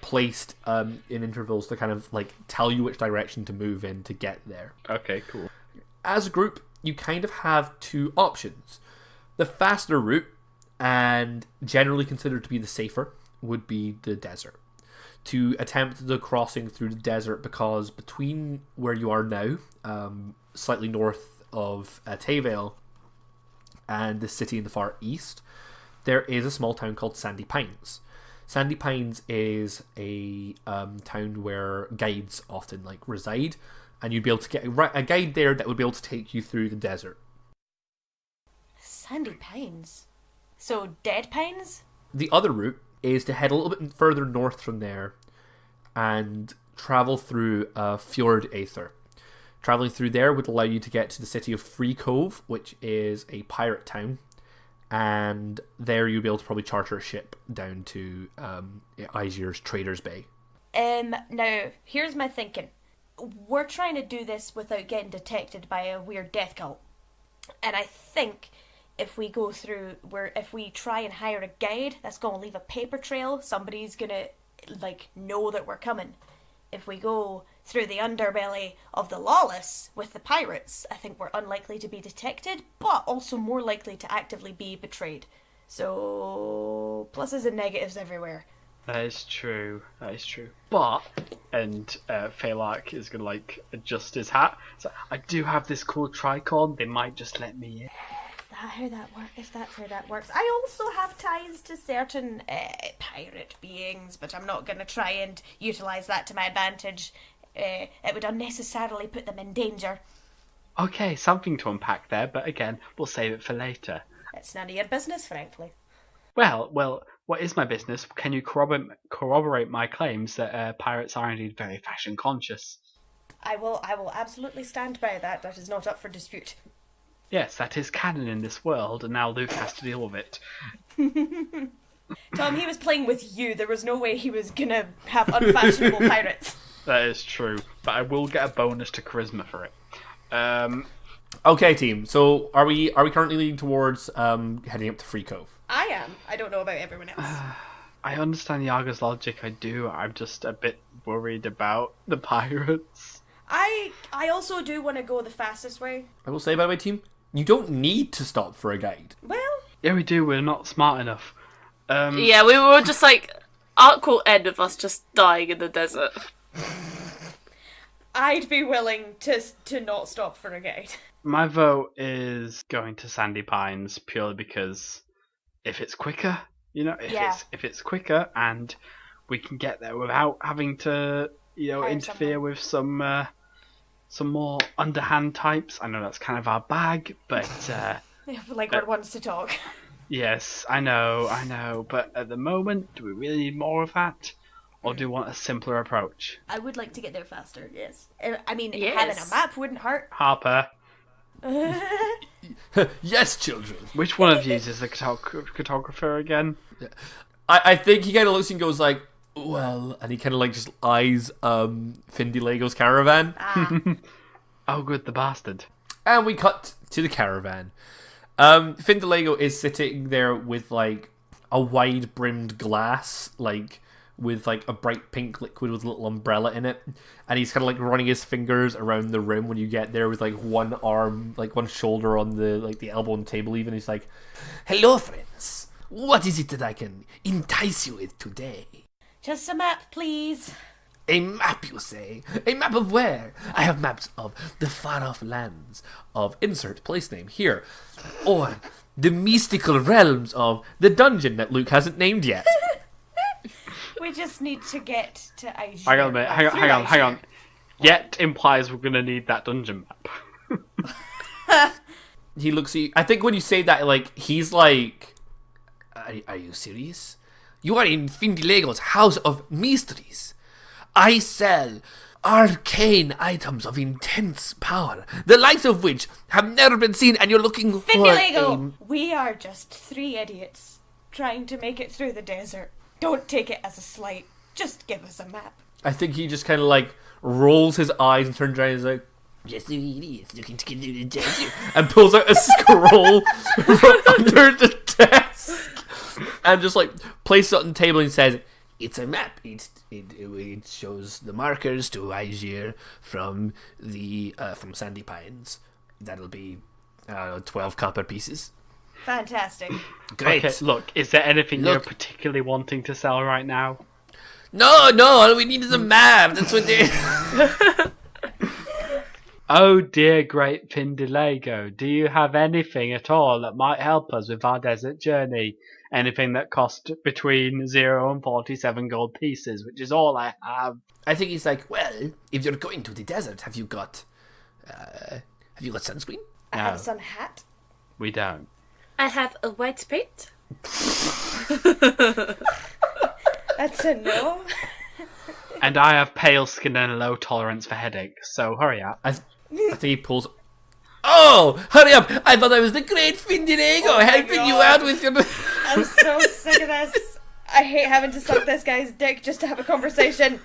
placed in intervals to kind of like tell you which direction to move in to get there. Okay. Cool. As a group, you kind of have two options. The faster route, and generally considered to be the safer, would be the desert. To attempt the crossing through the desert, because between where you are now, slightly north of Tayvale, and the city in the far east, there is a small town called Sandy Pines. Sandy Pines is a town where guides often like reside, and you'd be able to get a guide there that would be able to take you through the desert. Sandy Pines. So dead pines? The other route is to head a little bit further north from there and travel through Fjord Aether. Traveling through there would allow you to get to the city of Free Cove, which is a pirate town, and there you'll be able to probably charter a ship down to Aegir's Traders Bay. Now, here's my thinking. We're trying to do this without getting detected by a weird death cult. And I think if we go through, if we try and hire a guide, that's going to leave a paper trail. Somebody's going to, know that we're coming. If we go through the underbelly of the lawless with the pirates, I think we're unlikely to be detected, but also more likely to actively be betrayed. So, pluses and negatives everywhere. That is true. But, and Phalak is going to, adjust his hat. So, I do have this cool tricorn. They might just let me in. If that's how that works. I also have ties to certain pirate beings, but I'm not going to try and utilise that to my advantage. It would unnecessarily put them in danger. Okay, something to unpack there, but again, we'll save it for later. It's none of your business, frankly. Well, what is my business? Can you corroborate my claims that pirates are indeed very fashion conscious? I will absolutely stand by that. That is not up for dispute. Yes, that is canon in this world, and now Luke has to deal with it. Tom, he was playing with you. There was no way he was gonna have unfashionable pirates. That is true, but I will get a bonus to charisma for it. Okay, team. So are we currently leading towards heading up to Free Cove? I am. I don't know about everyone else. I understand Yaga's logic. I do. I'm just a bit worried about the pirates. I also do want to go the fastest way. I will say, by the way, team, you don't need to stop for a guide. Well, yeah, we do. We're not smart enough. Yeah, we were just arc will end with us just dying in the desert. I'd be willing to not stop for a guide. My vote is going to Sandy Pines purely because if it's quicker, if it's quicker and we can get there without having to, interfere with some more underhand types. I know that's kind of our bag, but Legward wants to talk. Yes, I know, but at the moment, do we really need more of that? Or do you want a simpler approach? I would like to get there faster, yes. I mean, Yes. having a map wouldn't hurt. Harper, Yes, children. which one of you is the cartographer again? I think he kind of looks and goes well, and he kind of just eyes Findy Lego's caravan. Oh, good, the bastard. And we cut to the caravan. Findalego is sitting there with a wide brimmed glass, with a bright pink liquid with a little umbrella in it, and he's kind of running his fingers around the rim when you get there with one arm, one shoulder on the elbow on the table even. He's like, "Hello, friends. What is it that I can entice you with today?" Just a map, please. A map, you say? A map of where? I have maps of the far-off lands of insert place name here, or the mystical realms of the dungeon that Luke hasn't named yet. We just need to get to Aegir. Hang on a minute, hang on. Yet implies we're going to need that dungeon map. He looks at you. I think when you say that, he's like, are you serious? You are in Findilego's House of Mysteries. I sell arcane items of intense power, the likes of which have never been seen, and you're looking for Findilego, we are just 3 idiots trying to make it through the desert. Don't take it as a slight. Just give us a map. I think he just kind of rolls his eyes and turns around and is like, "Yes, it is looking to get through the desert," and pulls out a scroll from under the desk and just places it on the table and says, "It's a map. It shows the markers to Aegir from Sandy Pines. That'll be 12 copper pieces." Fantastic. Great. Okay, look, is there anything you're particularly wanting to sell right now? No, all we need is a map. That's what they... Oh dear great Pindilego, do you have anything at all that might help us with our desert journey? Anything that cost between 0 and 47 gold pieces, which is all I have. I think he's like, well, if you're going to the desert, have you got sunscreen? I have a sun hat. We don't. I have a white paint. That's a no. And I have pale skin and a low tolerance for headaches, so hurry up. I think he pulls... Oh, hurry up! I thought I was the great Findilego helping you out with your... I'm so sick of this. I hate having to suck this guy's dick just to have a conversation.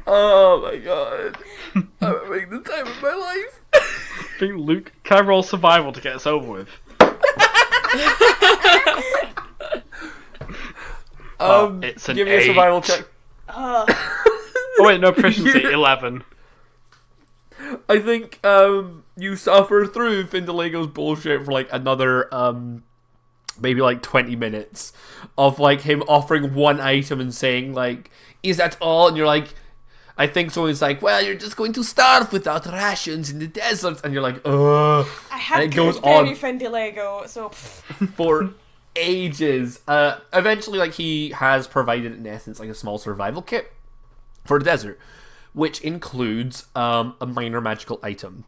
Oh my god. I'm having the time of my life. I think Luke, can I roll survival to get us over with? It's an give me a 8. survival check. Oh, Oh wait, no, proficiency, 11. I think you suffer through Findalego's bullshit for like another maybe like 20 minutes of like him offering one item and saying like, is that all? And you're like, I think someone's like, well, you're just going to starve without rations in the desert, and you're like, ugh. I have And it goes very on Findalego, so for ages. Eventually, like, he has provided, in essence, like a small survival kit for the desert, which includes a minor magical item.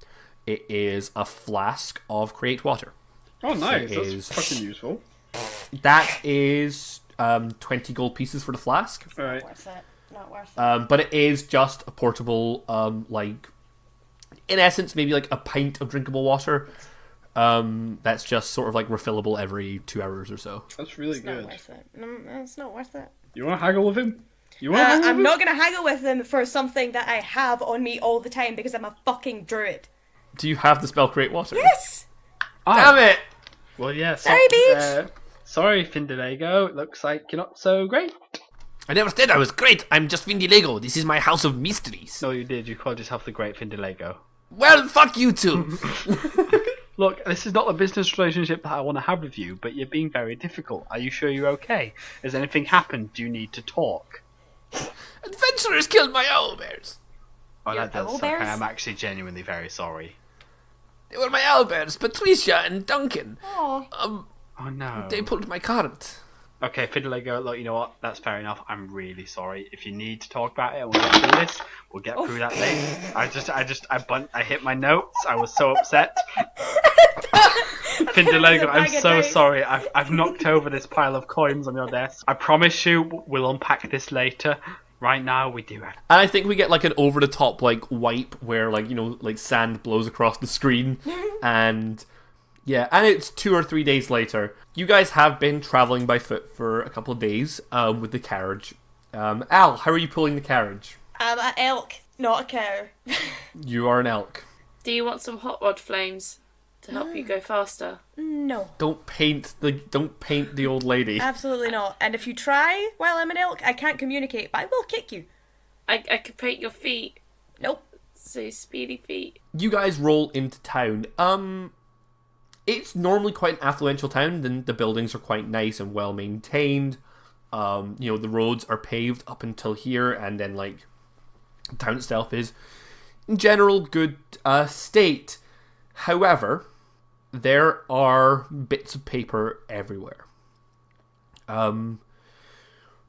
It is a flask of create water. Oh, nice. It That's is- fucking useful. That is 20 gold pieces for the flask. Alright. worth it. Not worth it. But it is just a portable, like, in essence, maybe like a pint of drinkable water. That's just sort of like refillable every 2 hours or so. That's really It's not good. worth it. No, it's not worth it. You want to haggle with him? You want to haggle I'm with not gonna haggle with them for something that I have on me all the time because I'm a fucking druid. Do you have the spell create water? Yes! Damn it! Well, yeah. Sorry, Beach! Sorry, Findalego. It looks like you're not so great. I never said I was great. I'm just Vindalego. This is my house of mysteries. No, you did. You called yourself the Great Findalego. Well, fuck you two. Look, this is not the business relationship that I want to have with you, but you're being very difficult. Are you sure you're okay? Has anything happened? Do you need to talk? Adventurers killed my owlbears. Oh, Your that does suck. owlbears? I am actually genuinely very sorry. They were my owlbears, Patricia and Duncan. Oh. Oh no. They pulled my cart. Okay, Findalego, look, you know what? That's fair enough. I'm really sorry. If you need to talk about it and we'll get through this, we'll get through that thing. I hit my notes. I was so upset. Findalego, I'm so sorry. I've knocked over this pile of coins on your desk. I promise you we'll unpack this later. Right now, we do it. And I think we get like an over-the-top like wipe where like, you know, like sand blows across the screen. And yeah, and it's 2 or 3 days later. You guys have been traveling by foot for a couple of days with the carriage. Al, how are you pulling the carriage? I'm an elk, not a cow. You are an elk. Do you want some hot rod flames to help you go faster? No. Don't paint the old lady. Absolutely not. And if you try while I'm an elk, I can't communicate, but I will kick you. I could paint your feet. Nope. So speedy feet. You guys roll into town. It's normally quite an affluential town. The buildings are quite nice and well maintained. You know, the roads are paved up until here, and then like the town itself is in general good state. However, there are bits of paper everywhere.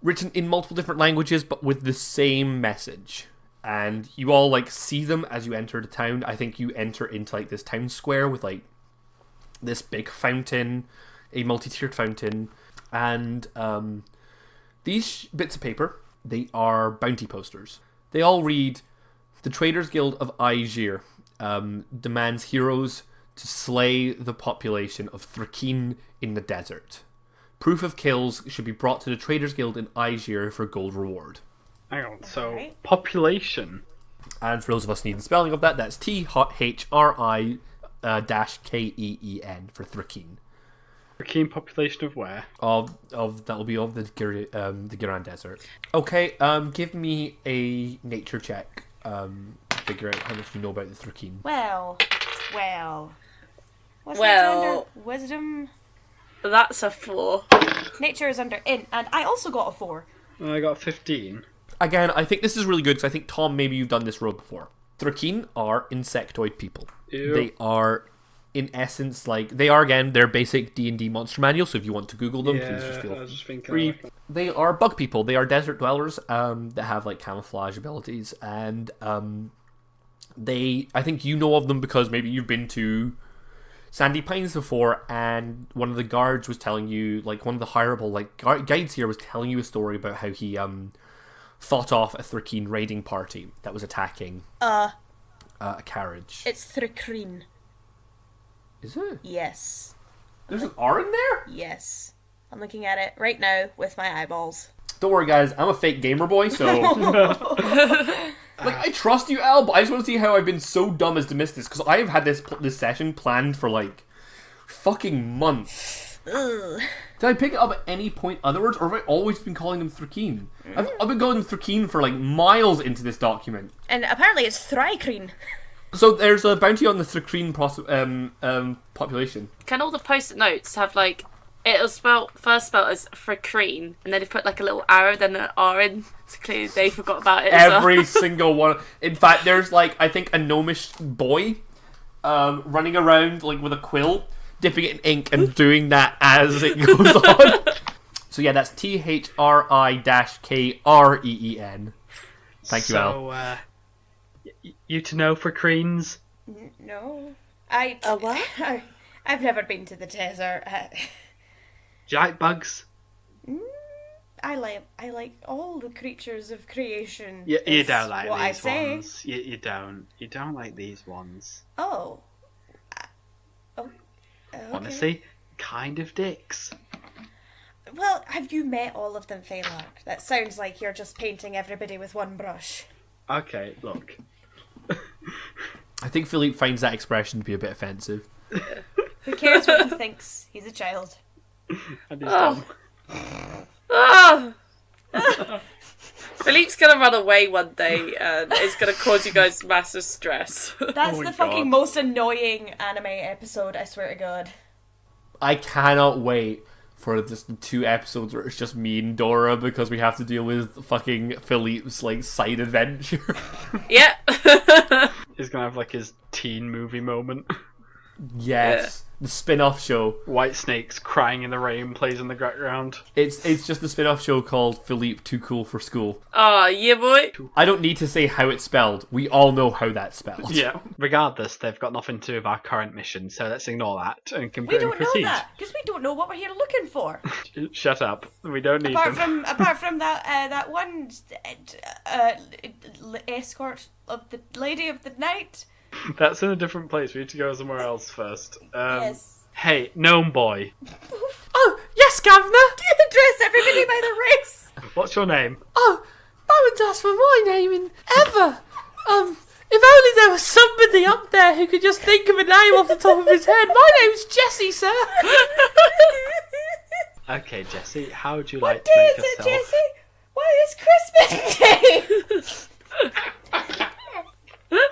Written in multiple different languages, but with the same message. And you all like see them as you enter the town. I think you enter into like this town square with like this big fountain, a multi-tiered fountain, and these bits of paper, they are bounty posters. They all read, "The Traders Guild of Aegir demands heroes to slay the population of Thrakeen in the desert. Proof of kills should be brought to the Traders Guild in Aegir for gold reward." Hang on, so Alright. population. And for those of us who need the spelling of that, that's THRI -KEEN for Thrakeen. A keen population of where? Of that will be of the Giran Desert. Okay, give me a nature check. Figure out how much you know about the Thrakeen. Well. What's Well. nature under? Wisdom. That's a 4. Nature is under int, and I also got a 4. I got 15. Again, I think this is really good because I think Tom, maybe you've done this road before. Thrakeen are insectoid people. Ew. They are, in essence, like they are again their basic D&D monster manual. So if you want to Google them, please just I feel was just thinking. free. They are bug people. They are desert dwellers that have like camouflage abilities, and I think you know of them because maybe you've been to Sandy Pines before, and one of the guards was telling you, like one of the hireable like guides here was telling you a story about how he fought off a Thrakeen raiding party that was attacking a carriage. It's Thrakreen. Is it? Yes. There's an R in there? Yes. I'm looking at it right now with my eyeballs. Don't worry, guys. I'm a fake gamer boy, so... Like, I trust you, Al, but I just want to see how I've been so dumb as to miss this, because I have had this session planned for, like, fucking months. Ugh. Did I pick it up at any point otherwards, or have I always been calling them Thrakeen? I've been calling them Thrakeen for, like, miles into this document. And apparently it's Thrycreen. So there's a bounty on the Thrakeen population. Can all the post-it notes have, like, it was first spelled as Thrakeen, and then they put, like, a little arrow, then an R in, so clearly they forgot about it as well. Every single one. In fact, there's, like, I think a gnomish boy running around, like, with a quill, dipping it in ink and doing that as it goes on. So yeah, that's THRI-KREEN. Thank you, Al. So, you to know for Creans? No. What? I've never been to the desert. Do you like bugs? I like all the creatures of creation. You don't like what these I say. ones. You don't. You don't like these ones. Oh. Okay. Honestly, kind of dicks. Well, have you met all of them, Phalark? That sounds like you're just painting everybody with one brush. Okay, look. I think Philippe finds that expression to be a bit offensive. Who cares what he thinks? He's a child. And he's dumb. Ah! Philippe's gonna run away one day, and it's gonna cause you guys massive stress. That's Oh my the fucking God. most annoying anime episode, I swear to God. I cannot wait for just the 2 episodes where it's just me and Dora because we have to deal with fucking Philippe's, like, side adventure. Yeah. He's gonna have like his teen movie moment. Yes. The spin-off show. White Snakes crying in the rain plays in the background. It's just a spin-off show called Philippe Too Cool for School. Oh, yeah, boy. I don't need to say how it's spelled. We all know how that's spelled. Yeah. Regardless, they've got nothing to do with our current mission, so let's ignore that and We don't know proceed. that, because we don't know what we're here looking for. Shut up. We don't need apart them. from that one escort of the Lady of the Night. That's in a different place. We need to go somewhere else first. Yes. Hey, gnome boy. Oh, yes, Governor! Do you address everybody by the race? What's your name? Oh, no one's asked for my name in ever. If only there was somebody up there who could just think of a name off the top of his head. My name's Jessie, sir. Okay, Jessie, how would you What like day to make is it, yourself... Jessie? Why, it's Christmas Day!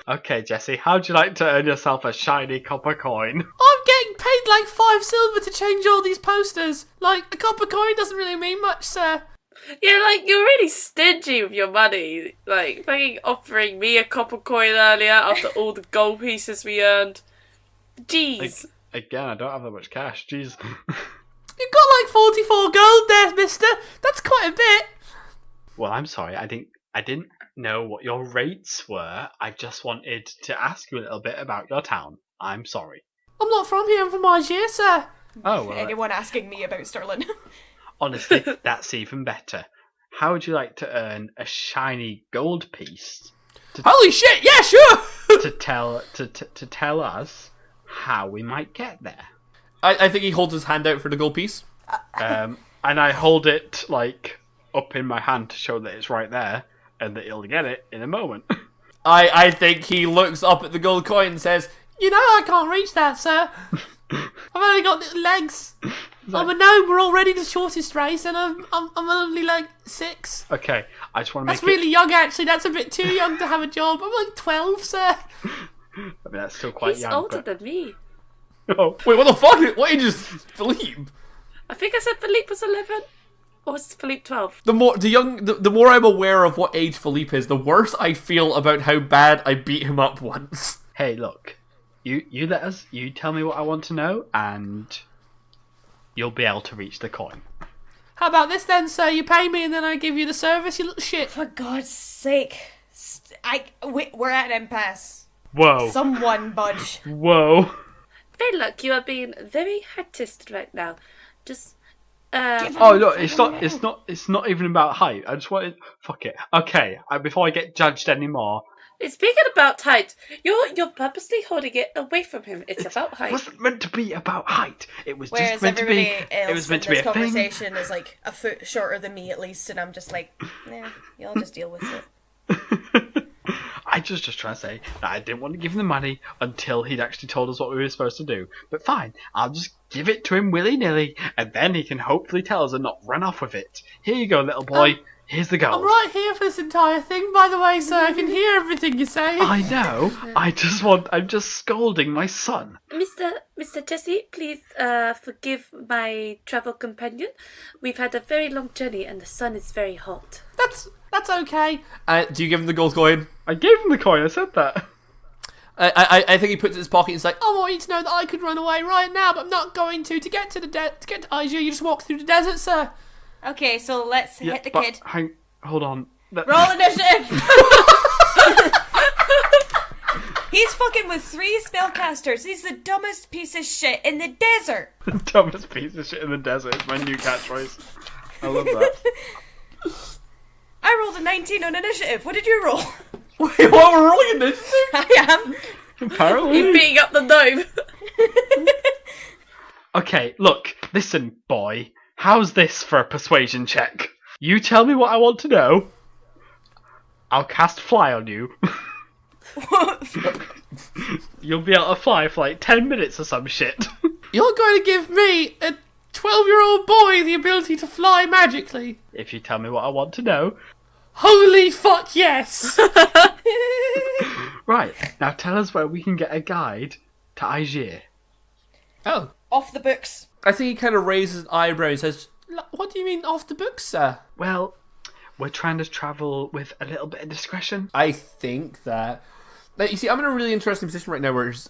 Okay, Jessie, how'd you like to earn yourself a shiny copper coin? I'm getting paid like 5 silver to change all these posters. Like, a copper coin doesn't really mean much, sir. Yeah, like, you're really stingy with your money. Like, fucking offering me a copper coin earlier after all the gold pieces we earned. Jeez. Again, I don't have that much cash. Jeez. You've got like 44 gold there, mister. That's quite a bit. Well, I'm sorry. I didn't know what your rates were. I just wanted to ask you a little bit about your town. I'm sorry. I'm not from here, I'm from Algiers, sir. Oh, well, Anyone asking me about Sterling? honestly, that's even better. How would you like to earn a shiny gold piece Holy shit, yeah, sure! to tell us how we might get there? I think he holds his hand out for the gold piece. And I hold it, like, up in my hand to show that it's right there, and that he'll get it in a moment. I think he looks up at the gold coin and says, "You know I can't reach that, sir. I've only got little legs. I'm a gnome, we're already the shortest race, and I'm only like 6. Okay, I just want to make That's really young, actually. That's a bit too young to have a job. I'm like 12, sir." I mean, that's still quite He's young, older but... than me. Oh, Wait, what the fuck? What age is Philippe? I think I said Philippe was 11. Or was Philippe 12? The more I'm aware of what age Philippe is, the worse I feel about how bad I beat him up once. hey, look. You tell me what I want to know, and you'll be able to reach the coin. How about this then, sir? You pay me and then I give you the service, you little shit. For God's sake. We're at an impasse. Whoa. Someone budge. Whoa. Hey, look, you are being very heightised right now. Just, Oh look, it's not even about height. I just wanted... Fuck it. Okay, before I get judged anymore, Speaking about height, you're purposely holding it away from him. It's about height. It wasn't meant to be about height. It was Whereas just meant to everybody be. else It was meant in to be this a thing. conversation is like a foot shorter than me at least, and I'm just like, nah, y'all just deal with it. I was just trying to say that I didn't want to give him the money until he'd actually told us what we were supposed to do. But fine, I'll just give it to him willy-nilly, and then he can hopefully tell us and not run off with it. Here you go, little boy. Here's the gold. I'm right here for this entire thing, by the way, so I can hear everything you say. I know. I'm just scolding my son. Mr. Jesse, please forgive my travel companion. We've had a very long journey and the sun is very hot. That's okay. Do you give him the gold coin? I gave him the coin. I said that. I think he puts it in his pocket and he's like, I want you to know that I could run away right now, but I'm not going to. To get to Asia, you just walk through the desert, sir. Okay, so let's hit the kid. Hold on. Roll initiative! He's fucking with 3 spellcasters. He's the dumbest piece of shit in the desert. The dumbest piece of shit in the desert is my new catchphrase. I love that. I rolled a 19 on initiative. What did you roll? Wait, what? We're rolling initiative? I am. Apparently. You're beating up the gnome. Okay, look. Listen, boy. How's this for a persuasion check? You tell me what I want to know. I'll cast fly on you. You'll be able to fly for like 10 minutes or some shit. You're going to give me, a 12-year-old boy, the ability to fly magically? If you tell me what I want to know. Holy fuck yes! Right, now tell us where we can get a guide to Asia. Oh. Off the books. I think he kind of raises his eyebrows and says, what do you mean off the books, sir? Well, we're trying to travel with a little bit of discretion. I think that... Now, you see, I'm in a really interesting position right now where it's,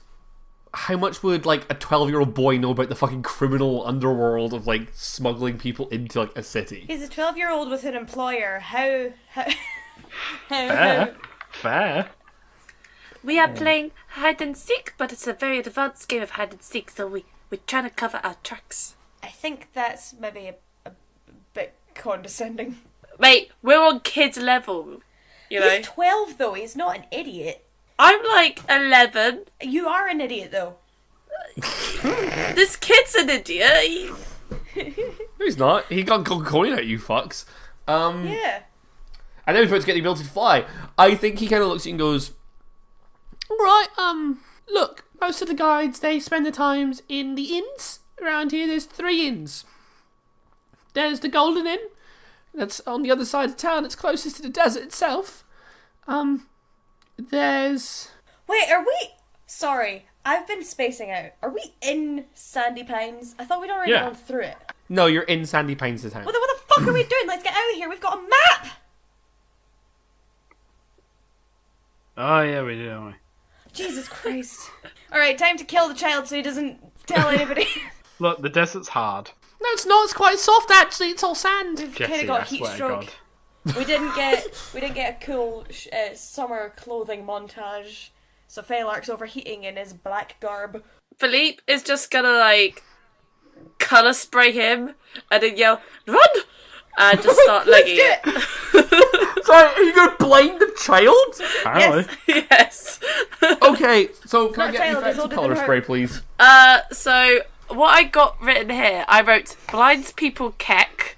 how much would, like, a 12-year-old boy know about the fucking criminal underworld of, like, smuggling people into, like, a city? He's a 12-year-old with an employer. How Fair. We are playing hide and seek, but it's a very advanced game of hide and seek, so we're trying to cover our tracks. I think that's maybe a bit condescending. Mate, we're on kids level, you know. He's 12 though, he's not an idiot. I'm like 11. You are an idiot though. This kid's an idiot. He's not. He got gold coin at you fucks. Yeah. And then he's about to get the ability to fly. I think he kind of looks at you and goes, alright, look, most of the guides, they spend their times in the inns. Around here, there's 3 inns. There's the Golden Inn. That's on the other side of town. It's closest to the desert itself. There's... Wait, are we... Sorry, I've been spacing out. Are we in Sandy Pines? I thought we'd already gone through it. No, you're in Sandy Pines town. Well, then what the fuck are we doing? Let's get out of here. We've got a map! Oh, yeah, we do, don't we? Jesus Christ. Alright, time to kill the child so he doesn't tell anybody. Look, the desert's hard. No, it's not. It's quite soft, actually. It's all sand. We've Jesse, kind of got I heat swear to stroke. God. We didn't get a cool summer clothing montage. So Phalark's overheating in his black garb. Philippe is just gonna, like, colour spray him and then yell, run! And just start legging it. Sorry, are you going to blind the child? Apparently. Yes. Okay, so can I Not get child, the it's effects of older colour than her. spray, please? So what I got written here, I wrote blinds people keck.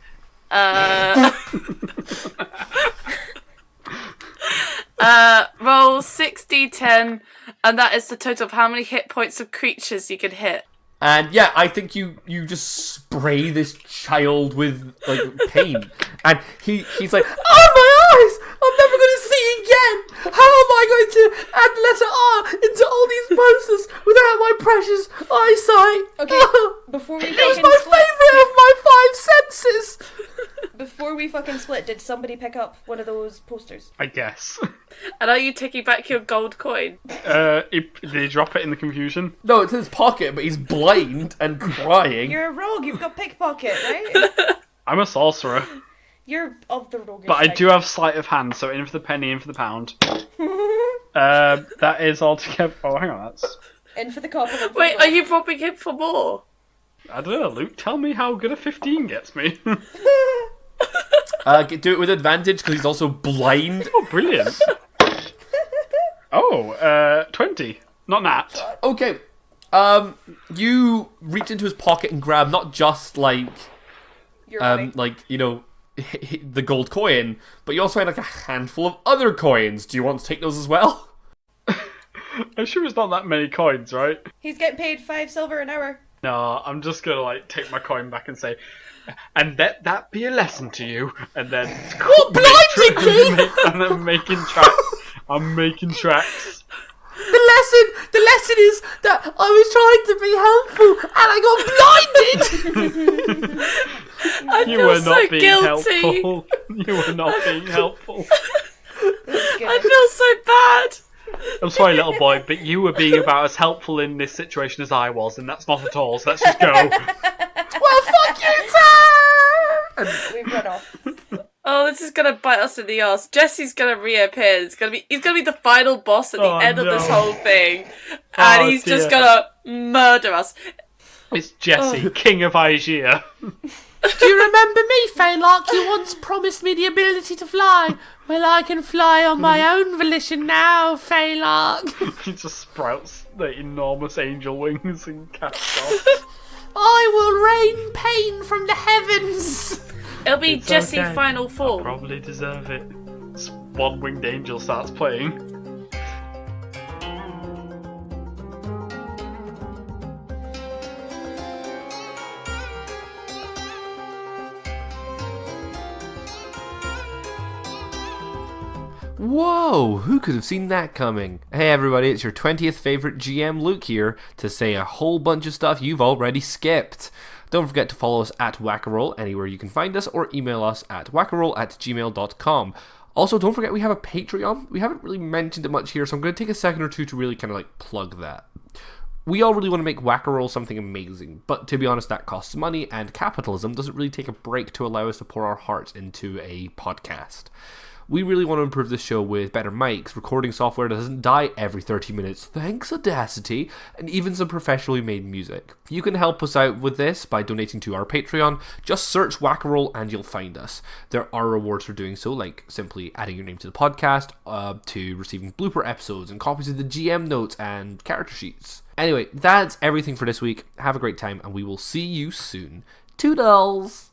Roll 6d10, and that is the total of how many hit points of creatures you can hit. And yeah, I think you just spray this child with like pain, and he's like, "Oh my eyes! I'm never going to see again. How am I going to add the letter R into all these posters without my precious eyesight?" Okay, before we It was fucking my split, favourite of my 5 senses. before we fucking split, did somebody pick up one of those posters? I guess. And are you taking back your gold coin? Did he drop it in the confusion? No, it's in his pocket, but he's blind and crying. You're a rogue. You've got pickpocket, right? I'm a sorcerer. You're of the roguish But I type. do have sleight of hand, so in for the penny, in for the pound. That is altogether... Oh, hang on, that's... In for the copper. in for Wait, the are you robbing him for more? I don't know, Luke, tell me how good a 15 gets me. Do it with advantage because he's also blind. Oh, brilliant. Oh, 20. Not nat. Okay. You reach into his pocket and grab not just like Your money. the gold coin, but you also find like a handful of other coins. Do you want to take those as well? I'm sure it's not that many coins, right? He's getting paid 5 silver an hour. No, I'm just gonna like take my coin back and say, and let that be a lesson to you. And then What blinded me? And then making tracks. I'm making tracks. The lesson is that I was trying to be helpful and I got blinded. I You feel were so not being guilty. helpful. You were not being helpful. I feel so bad. I'm sorry, little boy, but you were being about as helpful in this situation as I was, and that's not at all. So let's just go. Well, fuck you, sir! We've run off. Oh, this is gonna bite us in the ass. Jesse's gonna reappear. He's gonna be the final boss at the Oh, end of this no. whole thing, and Oh, he's just dear. gonna murder us. It's Jesse, King of Aegea. Do you remember me, Faylark? You once promised me the ability to fly. Well, I can fly on my own volition now, Faylark. He just sprouts the enormous angel wings and casts off. I will rain pain from the heavens. It'll be It's Jesse okay. final I form. probably deserve it. One-winged angel starts playing. Whoa, who could have seen that coming? Hey everybody, it's your 20th favourite GM Luke here to say a whole bunch of stuff you've already skipped. Don't forget to follow us at Wackaroll anywhere you can find us, or email us at wackaroll@gmail.com. Also, don't forget we have a Patreon. We haven't really mentioned it much here, so I'm going to take a second or two to really kind of like plug that. We all really want to make Wackaroll something amazing, but to be honest, that costs money, and capitalism doesn't really take a break to allow us to pour our hearts into a podcast. We really want to improve the show with better mics, recording software that doesn't die every 30 minutes, thanks Audacity, and even some professionally made music. You can help us out with this by donating to our Patreon. Just search Wackaroll and you'll find us. There are rewards for doing so, like simply adding your name to the podcast, to receiving blooper episodes and copies of the GM notes and character sheets. Anyway, that's everything for this week. Have a great time, and we will see you soon. Toodles!